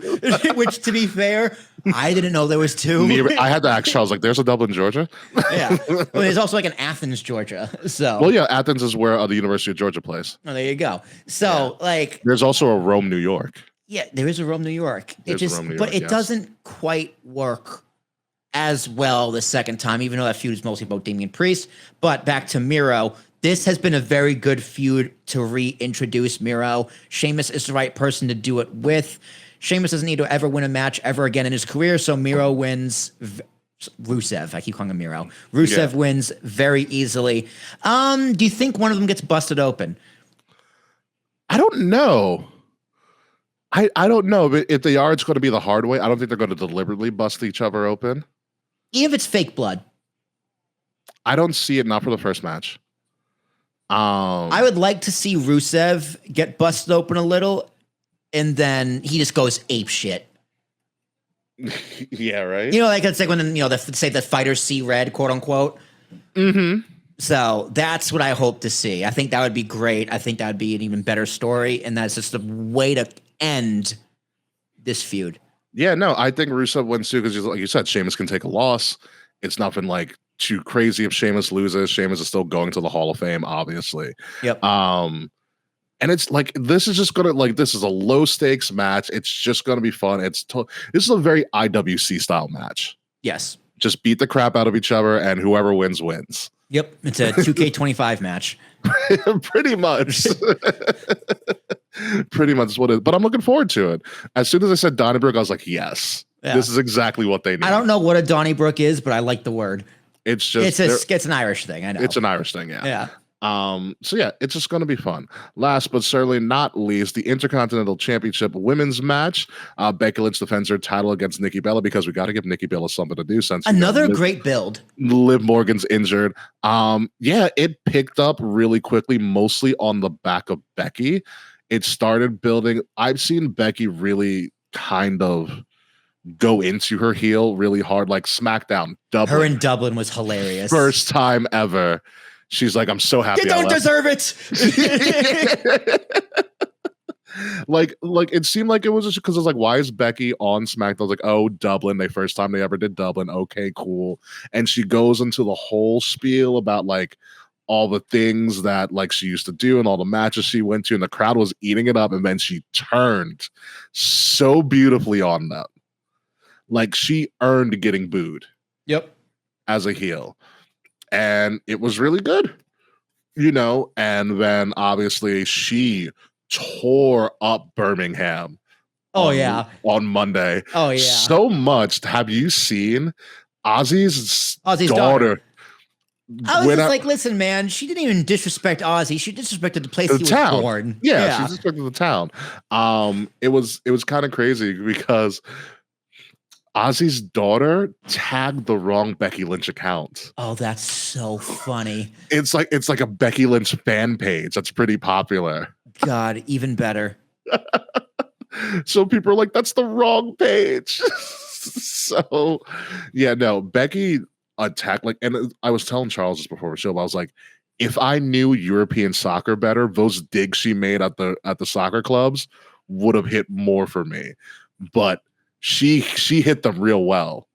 Which, to be fair, I didn't know there was 2. I had to ask Charles, "There's a Dublin, Georgia?" Yeah. Well, there's also an Athens, Georgia. So. Well, yeah, Athens is where the University of Georgia plays. Oh, there you go. So, there's also a Rome, New York. Yeah, there is a Rome, New York. It doesn't quite work as well the second time, even though that feud is mostly about Damian Priest. But back to Miro. This has been a very good feud to reintroduce Miro. Sheamus is the right person to do it with. Sheamus doesn't need to ever win a match ever again in his career, so Miro wins. Rusev, I keep calling him Miro. Rusev wins very easily. Do you think one of them gets busted open? I don't know. I don't know, but if they are, it's going to be the hard way. I don't think they're going to deliberately bust each other open. Even if it's fake blood. I don't see it, not for the first match. I would like to see Rusev get busted open a little, and then he just goes ape shit. Yeah, right. It's like when say the fighters see red, quote unquote. Mm-hmm. So that's what I hope to see. I think that would be great. I think that would be an even better story, and that's just the way to end this feud. Yeah, no, I think Rusev wins too because, like you said, Sheamus can take a loss. It's nothing too crazy if Sheamus loses. Sheamus is still going to the Hall of Fame, obviously. Yep. And it's this is just gonna this is a low stakes match. It's just gonna be fun. This is a very IWC style match. Yes. Just beat the crap out of each other, and whoever wins wins. Yep, it's a 2K25 match. Pretty much. Pretty much what it is. But I'm looking forward to it. As soon as I said Donnybrook, I was like, yes, this is exactly what they need. I don't know what a Donnybrook is, but I like the word. It's just it's an Irish thing. I know. It's an Irish thing, yeah. Yeah. So yeah, it's just going to be fun. Last but certainly not least, the Intercontinental Championship women's match. Becky Lynch defends her title against Nikki Bella because we got to give Nikki Bella something to do since another great build. Liv Morgan's injured. Yeah, it picked up really quickly, mostly on the back of Becky. It started building. I've seen Becky really kind of go into her heel really hard, like SmackDown. Dublin. Her in Dublin was hilarious. First time ever. She's like, I'm so happy. You don't deserve it. like it seemed like it was just because it was like, why is Becky on SmackDown? I was like, oh, Dublin. First time they ever did Dublin. Okay, cool. And she goes into the whole spiel about all the things that she used to do and all the matches she went to, and the crowd was eating it up. And then she turned so beautifully on them. She earned getting booed. Yep. as a heel. And it was really good, and then obviously she tore up Birmingham on Monday. Oh, yeah. So much. Have you seen Ozzy's daughter? I was just like, listen, man, she didn't even disrespect Ozzy. She disrespected the place he was born. Yeah, she disrespected the town. It was kind of crazy because Ozzy's daughter tagged the wrong Becky Lynch account. Oh, that's so funny. It's like a Becky Lynch fan page that's pretty popular. God, even better. So people are like, that's the wrong page. So yeah, no, Becky attacked and I was telling Charles this before the show, but I was like, if I knew European soccer better, those digs she made at the soccer clubs would have hit more for me. But she hit them real well.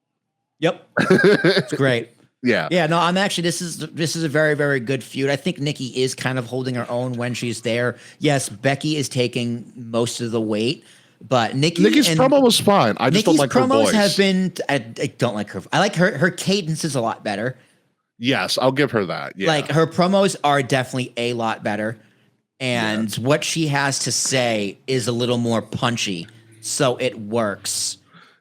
Yep. It's great. Yeah. Yeah, no, I'm actually this is a very, very good feud. I think Nikki is kind of holding her own when she's there. Yes, Becky is taking most of the weight, but Nikki's promo was fine. I just don't like her voice. Promos have been I don't like her. I like her cadence is a lot better. Yes, I'll give her that. Yeah. Like her promos are definitely a lot better. And what she has to say is a little more punchy. So it works.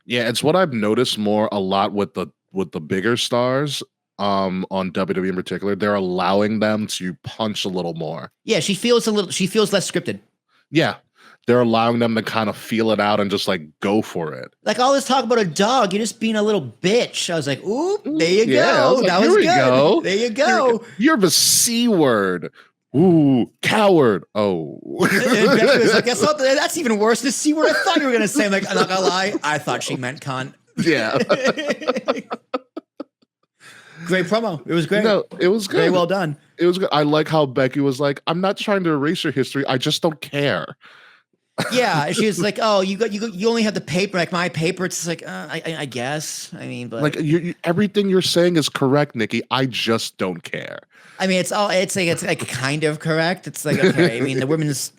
Yeah, it's what I've noticed more a lot with the bigger stars on WWE in particular. They're allowing them to punch a little more. Yeah, she feels less scripted. Yeah. They're allowing them to kind of feel it out and just like go for it. Like all this talk about a dog, you're just being a little bitch. I was like, ooh, there you go. Like, that was good. Go. There you go. You're the C word. Ooh, coward. Oh. And Becky was like, that's even worse. The C word I thought you were going to say. I'm like, I'm not going to lie. I thought she meant cunt. Yeah. Great promo. It was great. No, it was good. Very well done. It was good. I like how Becky was like, I'm not trying to erase your history. I just don't care. Yeah, she was like, "Oh, you only have the paper, like my paper." It's like, I guess. I mean, but like everything you're saying is correct, Nikki. I just don't care. I mean, it's like kind of correct. It's like, okay. I mean, the women's.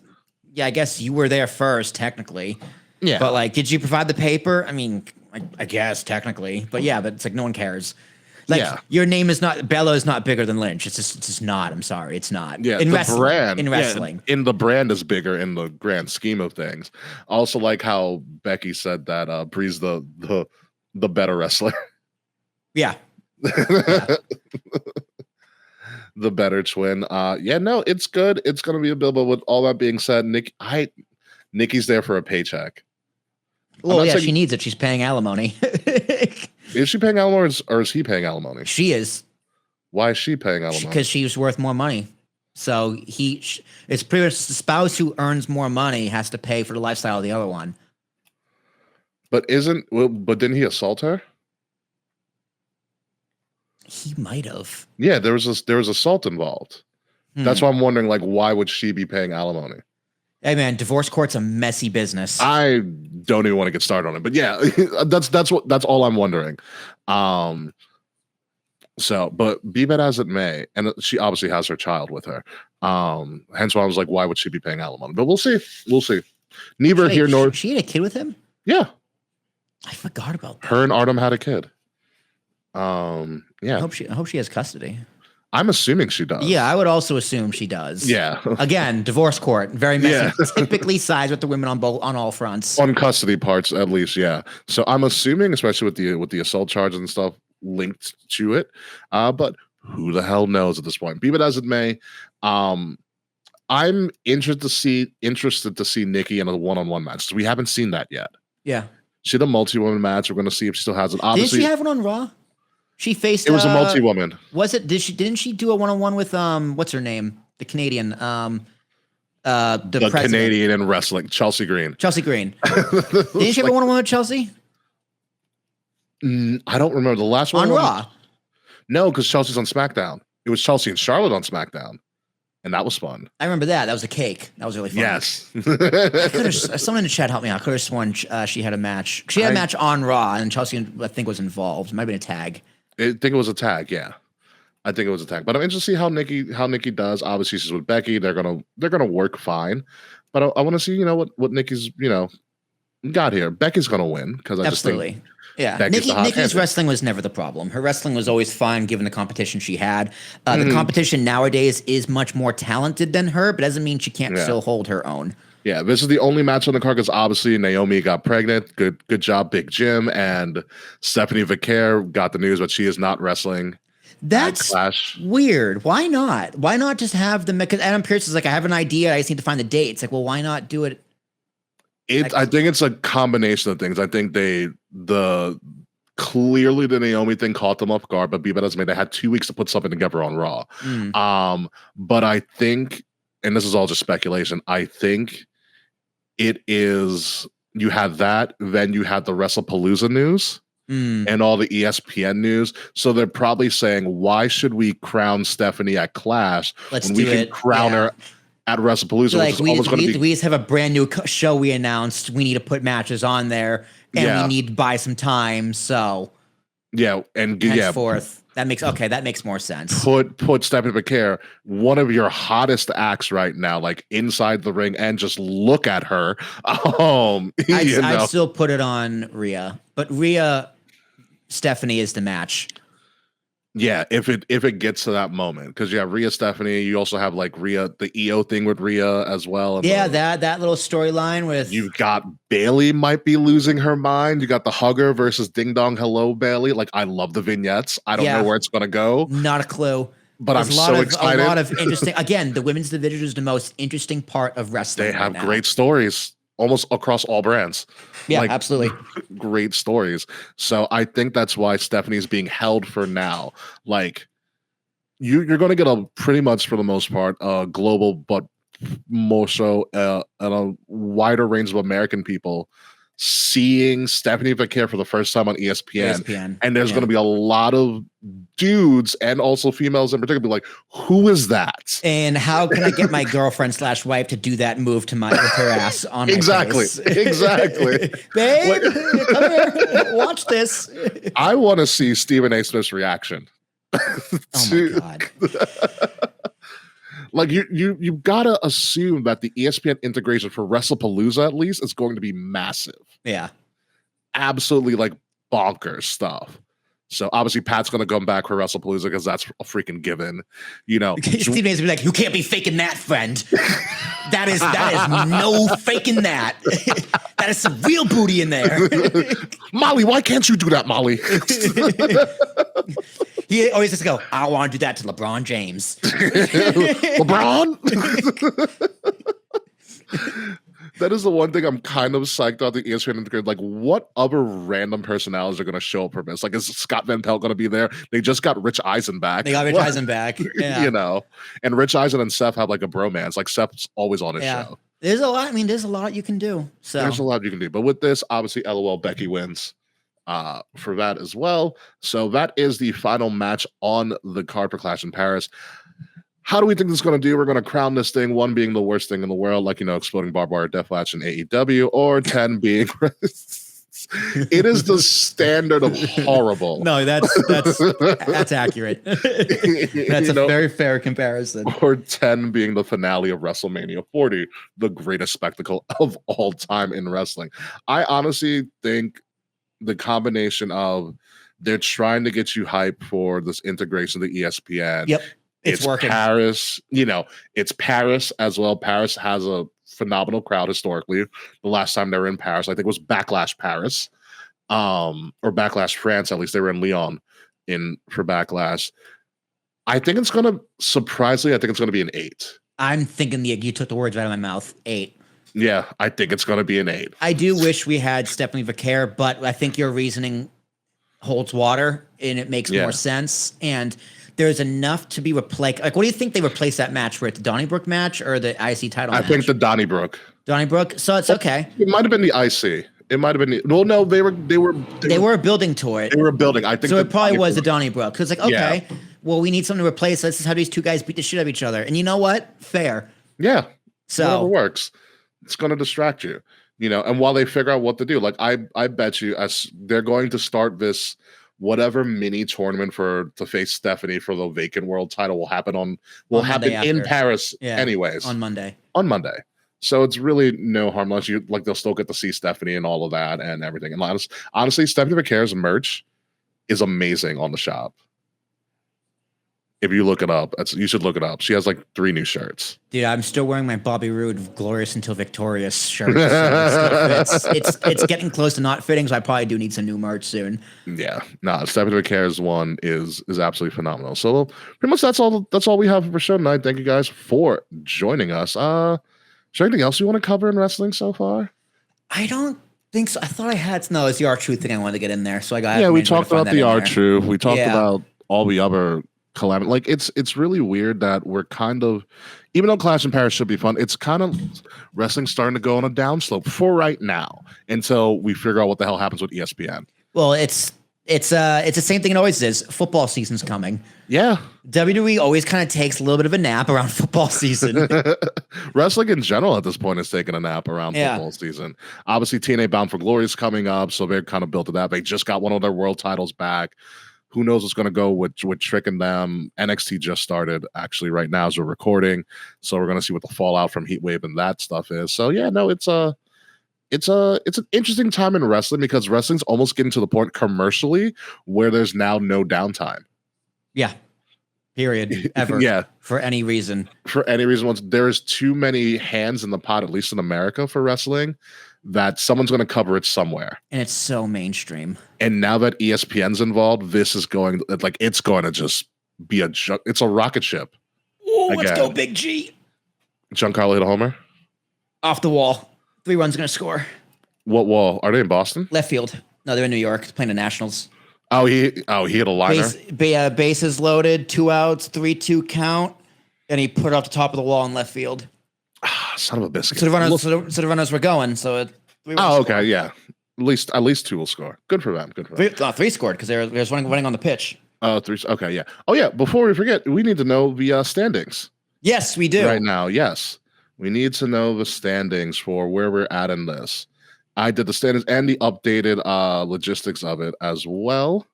Yeah, I guess you were there first, technically. Yeah. But like, did you provide the paper? I mean, I guess technically, but yeah, but it's like no one cares. Like your name is not Bella is not bigger than Lynch. It's just not. I'm sorry, it's not. Yeah, in wrestling, brand in wrestling, in the brand is bigger in the grand scheme of things. Also, like how Becky said that Bree's the better wrestler. Yeah. The better twin. Yeah, no, it's good. It's gonna be a bill. But with all that being said, Nikki's there for a paycheck. Well, yeah, she needs it. She's paying alimony. Is she paying alimony or is he paying alimony? She is. Why is she paying alimony? Because she's worth more money. So it's pretty much the spouse who earns more money has to pay for the lifestyle of the other one. But didn't he assault her? He might have. Yeah, there was assault involved. That's why I'm wondering, like, why would she be paying alimony? Hey man, divorce court's a messy business. I don't even want to get started on it, but yeah, that's all I'm wondering. So, but be that as it may, and she obviously has her child with her. Hence why I was like, why would she be paying alimony? But we'll see. Neither here nor she had a kid with him. Yeah, I forgot about that. Her and Artem had a kid. Yeah. I hope she has custody. I'm assuming she does. Yeah, I would also assume she does. Yeah. Again, divorce court, very messy. Yeah. Typically sides with the women on all fronts. On custody parts, at least, yeah. So I'm assuming, especially with the assault charges and stuff linked to it. But who the hell knows at this point? Be it as it may, I'm interested to see Nikki in a one-on-one match. So we haven't seen that yet. Yeah. She had a multi-woman match. We're going to see if she still has it. Obviously, did she have one on Raw? She faced. It was a multi-woman. Was it? Didn't she do a one-on-one with what's her name? The Canadian. The Canadian in wrestling, Chelsea Green. Chelsea Green. Didn't she have a one-on-one with Chelsea? I don't remember the last one on Raw. No, because Chelsea's on SmackDown. It was Chelsea and Charlotte on SmackDown, and that was fun. I remember that. That was a cake. That was really fun. Yes. Someone in the chat helped me out. I could have sworn she had a match. She had a match on Raw, and Chelsea, I think, was involved. It might have been a tag. I think it was a tag, yeah. I think it was a tag. But I'm interested to see how Nikki does. Obviously, she's with Becky. They're gonna work fine. But I want to see, what Nikki's, got here. Becky's gonna win because I Absolutely. just think Yeah, Becky's Nikki's wrestling was never the problem. Her wrestling was always fine given the competition she had. The competition nowadays is much more talented than her, but doesn't mean she can't still hold her own. Yeah, this is the only match on the card because obviously Naomi got pregnant. Good job, Big Jim. And Stephanie Vicaire got the news, but she is not wrestling. That's weird. Why not? Why not just have them? Because Adam Pearce is like, I have an idea. I just need to find the date. It's like, well, why not do it? I think it's a combination of things. I think clearly the Naomi thing caught them off guard, but be that as may, they had 2 weeks to put something together on Raw. But I think, and this is all just speculation, I think it is, you had that, then you had the WrestlePalooza news and all the ESPN news. So they're probably saying, why should we crown Stephanie at Clash when we can crown her at WrestlePalooza? Like, we just have a brand new show we announced. We need to put matches on there, and we need to buy some time. So henceforth. That makes more sense. Put Stephanie Vicaire, one of your hottest acts right now, like inside the ring, and just look at her. I'd still put it on Rhea, but Stephanie is the match. Yeah, if it gets to that moment, because you have Rhea Stephanie, you also have like Rhea, the EO thing with Rhea as well. And that little storyline with, you've got Bailey might be losing her mind. You got the Hugger versus Ding Dong Hello Bailey. Like, I love the vignettes. I don't know where it's gonna go. Not a clue. But I'm so excited. A lot of interesting. Again, the women's division is the most interesting part of wrestling. They have great stories almost across all brands. Yeah, absolutely. Great stories. So I think that's why Stephanie's being held for now. Like, you're going to get a pretty much, for the most part, global, but more so a wider range of American people seeing Stephanie Vicaire for the first time on ESPN. And there's going to be a lot of dudes and also females in particular be like, who is that? And how can I get my girlfriend/wife to do that move with her ass on my face? Exactly. Babe, come here. Watch this. I want to see Stephen A. Smith's reaction. Oh my God. Like, you gotta assume that the ESPN integration for WrestlePalooza at least is going to be massive. Yeah, absolutely, like bonkers stuff. So obviously Pat's gonna come back for WrestlePalooza because that's a freaking given. Steve A's be like, "You can't be faking that, friend. That is no faking that. That is some real booty in there." Molly, why can't you do that, Molly? He always has to go, I want to do that to LeBron James. LeBron? That is the one thing I'm kind of psyched about the ESPN integrated. Like, what other random personalities are going to show up for this? Like, is Scott Van Pelt going to be there? They just got Rich Eisen back. Eisen back. Yeah. And Rich Eisen and Seth have like a bromance. Like, Seth's always on his show. There's a lot. I mean, there's a lot you can do. So there's a lot you can do. But with this, obviously, LOL, Becky wins for that as well. So that is the final match on the card for Clash in Paris. How do we think this is going to do? We're going to crown this thing, 1 being the worst thing in the world, like, exploding barbed wire death match in AEW, or 10 being it is the standard of horrible. No, that's accurate. That's a very fair comparison. Or 10 being the finale of WrestleMania 40, the greatest spectacle of all time in wrestling. I honestly think the combination of they're trying to get you hype for this integration of the ESPN. Yep. It's working. Paris, it's Paris as well. Paris has a phenomenal crowd historically. The last time they were in Paris, I think it was Backlash Paris, or Backlash France. At least they were in Lyon for Backlash. I think it's going to, surprisingly, I think it's going to be an 8. I'm thinking you took the words out of my mouth. 8. Yeah, I think it's going to be an 8. I do wish we had Stephanie Vicaire, but I think your reasoning holds water and it makes more sense. And there's enough to be replaced. Like, what do you think they replaced that match with? The Donnybrook match or the IC title match? I think the Donnybrook. Donnybrook. So it's okay. It might have been the IC. It might have been. Well, no, they were building to it. They were building. I think so. It probably was the Donnybrook. Because okay, well, we need something to replace. This is how these two guys beat the shit out of each other. And you know what? Fair. Yeah. So whatever works. It's going to distract you. And while they figure out what to do, like I bet you, as they're going to start this whatever mini tournament to face Stephanie for the vacant world title will happen in Paris anyways on Monday. So it's really no harm unless you like they'll still get to see Stephanie and all of that and everything. And honestly, Stephanie McCare's merch is amazing on the shop. If you look it up, you should look it up. She has like 3 new shirts. Dude, I'm still wearing my Bobby Roode "Glorious Until Victorious" shirt. So it's getting close to not fitting, so I probably do need some new merch soon. Yeah, Stephanie McCare's one is absolutely phenomenal. So pretty much that's all we have for show tonight. Thank you guys for joining us. Is there anything else you want to cover in wrestling so far? I don't think so. I thought I had it's the R-Truth thing I wanted to get in there. So we talked about the R-Truth. We talked about all the other calamity. Like it's really weird that we're kind of, even though Clash in Paris should be fun, it's kind of wrestling starting to go on a downslope for right now until we figure out what the hell happens with ESPN. Well, it's the same thing it always is. Football season's coming. Yeah. WWE always kind of takes a little bit of a nap around football season. Wrestling in general at this point is taking a nap around football season. Obviously, TNA Bound for Glory is coming up, so they're kind of built to that. They just got one of their world titles back. Who knows what's going to go with Trick and them. NXT just started actually right now as we're recording, so we're going to see what the fallout from Heatwave and that stuff is. So yeah, no, it's an interesting time in wrestling because wrestling's almost getting to the point commercially where there's now no downtime. Yeah. Period. Ever. Yeah. For any reason. Once there is too many hands in the pot, at least in America, for wrestling, that someone's going to cover it somewhere. And it's so mainstream. And now that ESPN's involved, this is going it's going to just be it's a rocket ship. Oh, let's go, Big G. Giancarlo hit a homer? Off the wall. 3 runs going to score. What wall? Are they in Boston? Left field. No, they're in New York playing the Nationals. Oh, he hit a liner. Bases loaded, 2 outs, 3-2 count, and he put it off the top of the wall in left field. Son of a biscuit. So the runners were going. So okay, yeah. At least 2 will score. Good for them. 3 scored because they were running on the pitch. 3. Okay, yeah. Oh yeah. Before we forget, we need to know the standings. Yes, we do. Right now, yes, we need to know the standings for where we're at in this. I did the standings and the updated logistics of it as well.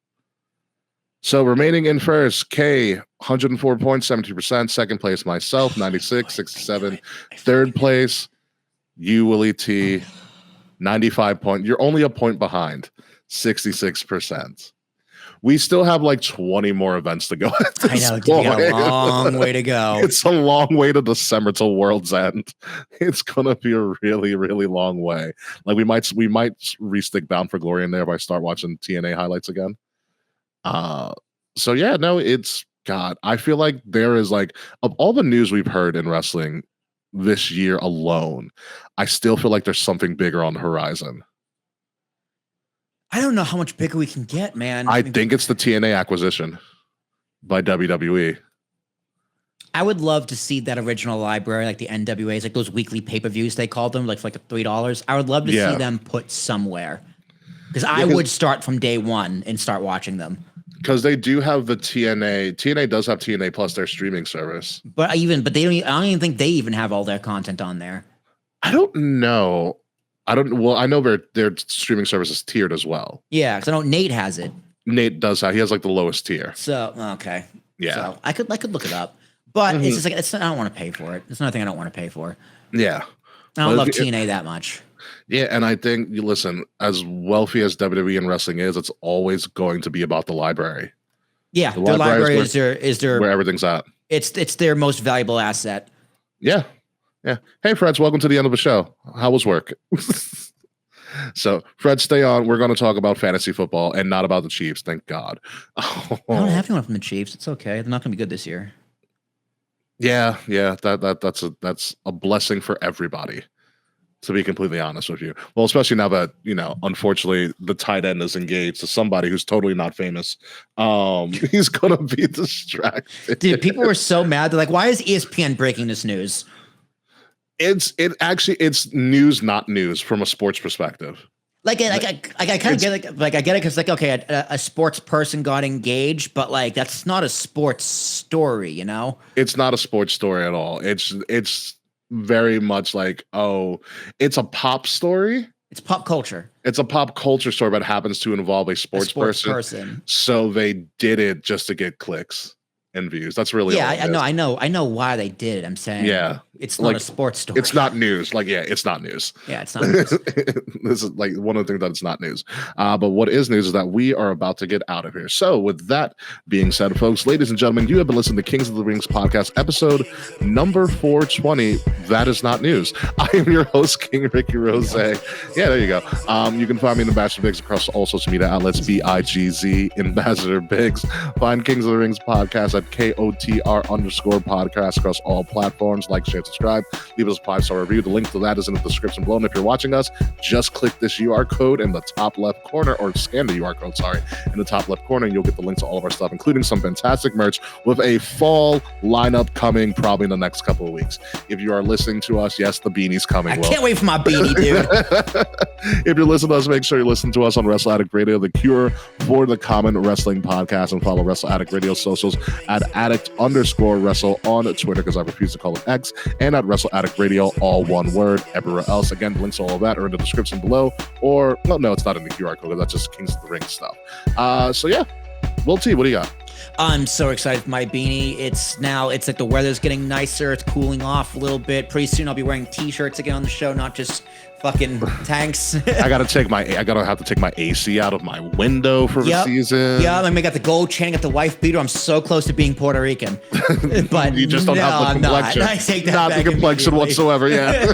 So remaining in first, K, 104 points, 70%. Second place, myself, 96, 67. Third place, you, Willie T, 95 points. You're only a point behind, 66%. We still have like 20 more events to go. I know, we got a long way to go. It's a long way to December till World's End. It's gonna be a really, really long way. Like we might re-stick Bound for Glory in there if I start watching TNA highlights again. So yeah, no, I feel like there is like, of all the news we've heard in wrestling this year alone, I still feel like there's something bigger on the horizon. I don't know how much bigger we can get, man. I think it's the TNA acquisition by WWE. I would love to see that original library, like the NWAs, like those weekly pay-per-views they called them, like for like $3. I would love to see them put somewhere. Because I would start from day one and start watching them. Because they do have the TNA. TNA does have TNA Plus, their streaming service. But they don't. I don't even think they even have all their content on there. I don't know. Well, I know their streaming service is tiered as well. Yeah, because I know Nate has it. Nate does have. He has like the lowest tier. So okay. Yeah. So I could look it up, but it's just like I don't want to pay for it. It's nothing I don't want to pay for. Yeah. I don't love TNA that much. Yeah, and I think listen, as wealthy as WWE and wrestling is, it's always going to be about the library. Yeah, their library is their where everything's at. It's their most valuable asset. Yeah. Yeah. Hey, Freds, welcome to the end of the show. How was work? So, Fred, stay on. We're going to talk about fantasy football and not about the Chiefs. Thank God. I don't have anyone from the Chiefs. It's okay. They're not going to be good this year. Yeah. That's a blessing for everybody, to be completely honest with you. Well, especially now that, unfortunately, the tight end is engaged to somebody who's totally not famous. He's going to be distracted. Dude, people were so mad. They're like, why is ESPN breaking this news? It's news, not news from a sports perspective. I kind of get it. I get it because okay, a sports person got engaged, but that's not a sports story, It's not a sports story at all. It's very much it's a pop story. It's pop culture. It's a pop culture story, but it happens to involve a sports person. So they did it just to get clicks in views. That's really all it is. I know why they did it. I'm saying, it's not a sports story. It's not news. Like, it's not news. Yeah, it's not news. This is like one of the things that it's not news. But what is news is that we are about to get out of here. So with that being said, folks, ladies and gentlemen, you have been listening to Kings of the Rings podcast, episode number 420. That is not news. I am your host, King Ricky Rose. Yeah, there you go. You can find me in Ambassador Biggs across all social media outlets, BIGZ, Ambassador Biggs. Find Kings of the Rings podcast at KOTR_podcast across all platforms. Like, share, subscribe, leave us a 5-star review. The link to that is in the description below. And if you're watching us, just click this QR code in the top left corner, or scan the QR code, in the top left corner, and you'll get the link to all of our stuff, including some fantastic merch with a fall lineup coming probably in the next couple of weeks. If you are listening to us, yes, the beanie's coming. I can't wait for my beanie, dude. If you're listening to us, make sure you listen to us on Wrestle Addict Radio, the cure for the common wrestling podcast, and follow Wrestle Addict Radio socials at addict_wrestle on Twitter, because I refuse to call it X, and at Wrestle Addict Radio, all one word. Everywhere else, again, the links to all of that are in the description below, or no, it's not in the QR code. That's just Kings of the Ring stuff. So yeah, Will T, what do you got? I'm so excited for my beanie. It's like the weather's getting nicer. It's cooling off a little bit. Pretty soon I'll be wearing t-shirts again on the show, not just fucking tanks. I gotta have to take my AC out of my window for the season. Yeah, I got the gold chain, got the wife beater. I'm so close to being Puerto Rican. But you just don't have the complexion. I take that not back the complexion whatsoever, yeah.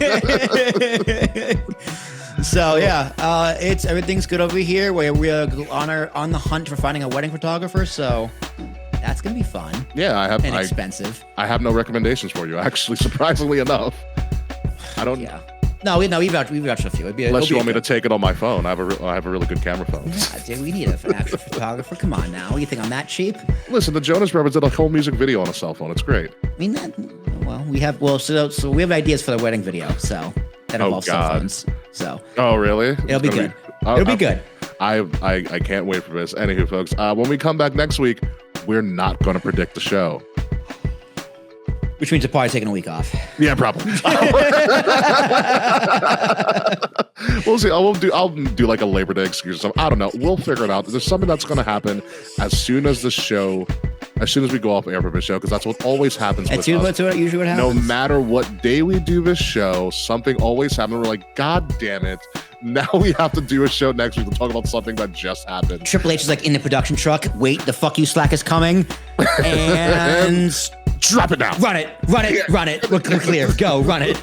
So yeah, everything's good over here. We're on the hunt for finding a wedding photographer. So that's gonna be fun. Yeah, expensive. I have no recommendations for you. Actually, surprisingly enough, I don't. Yeah. No, we've got a few. Unless you want me to take it on my phone, I have a really good camera phone. Yeah, dude, we need an actual photographer. Come on now, you think I'm that cheap? Listen, the Jonas Brothers did a whole music video on a cell phone. It's great. I mean we have ideas for the wedding video. So that involves cell phones. So. Oh really? It'll be good. It'll be good. I can't wait for this. Anywho, folks, when we come back next week, we're not going to predict the show. Which means you're probably taking a week off. Yeah, probably. We'll see. I'll do like a Labor Day excuse or something. I don't know. We'll figure it out. There's something that's going to happen as soon as we go off air for this show, because that's what always happens with us. That's usually what happens. No matter what day we do this show, something always happens. We're like, God damn it. Now we have to do a show next week to talk about something that just happened. Triple H is like in the production truck. Wait, the fuck you slack is coming. And drop it now. Run it. We're clear. Go, run it.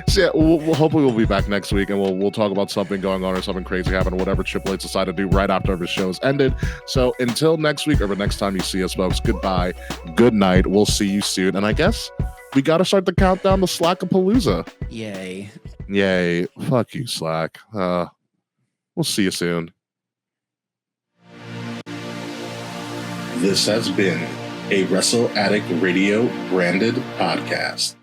So yeah, hopefully we'll be back next week, and we'll talk about something going on or something crazy happened, or whatever Triple H decided to do right after the show has ended. So until next week, or the next time you see us, folks, goodbye, good night. We'll see you soon. And I guess we got to start the countdown to Slackapalooza. Yay. Fuck you, Slack. We'll see you soon. This has been a Wrestle Addict Radio branded podcast.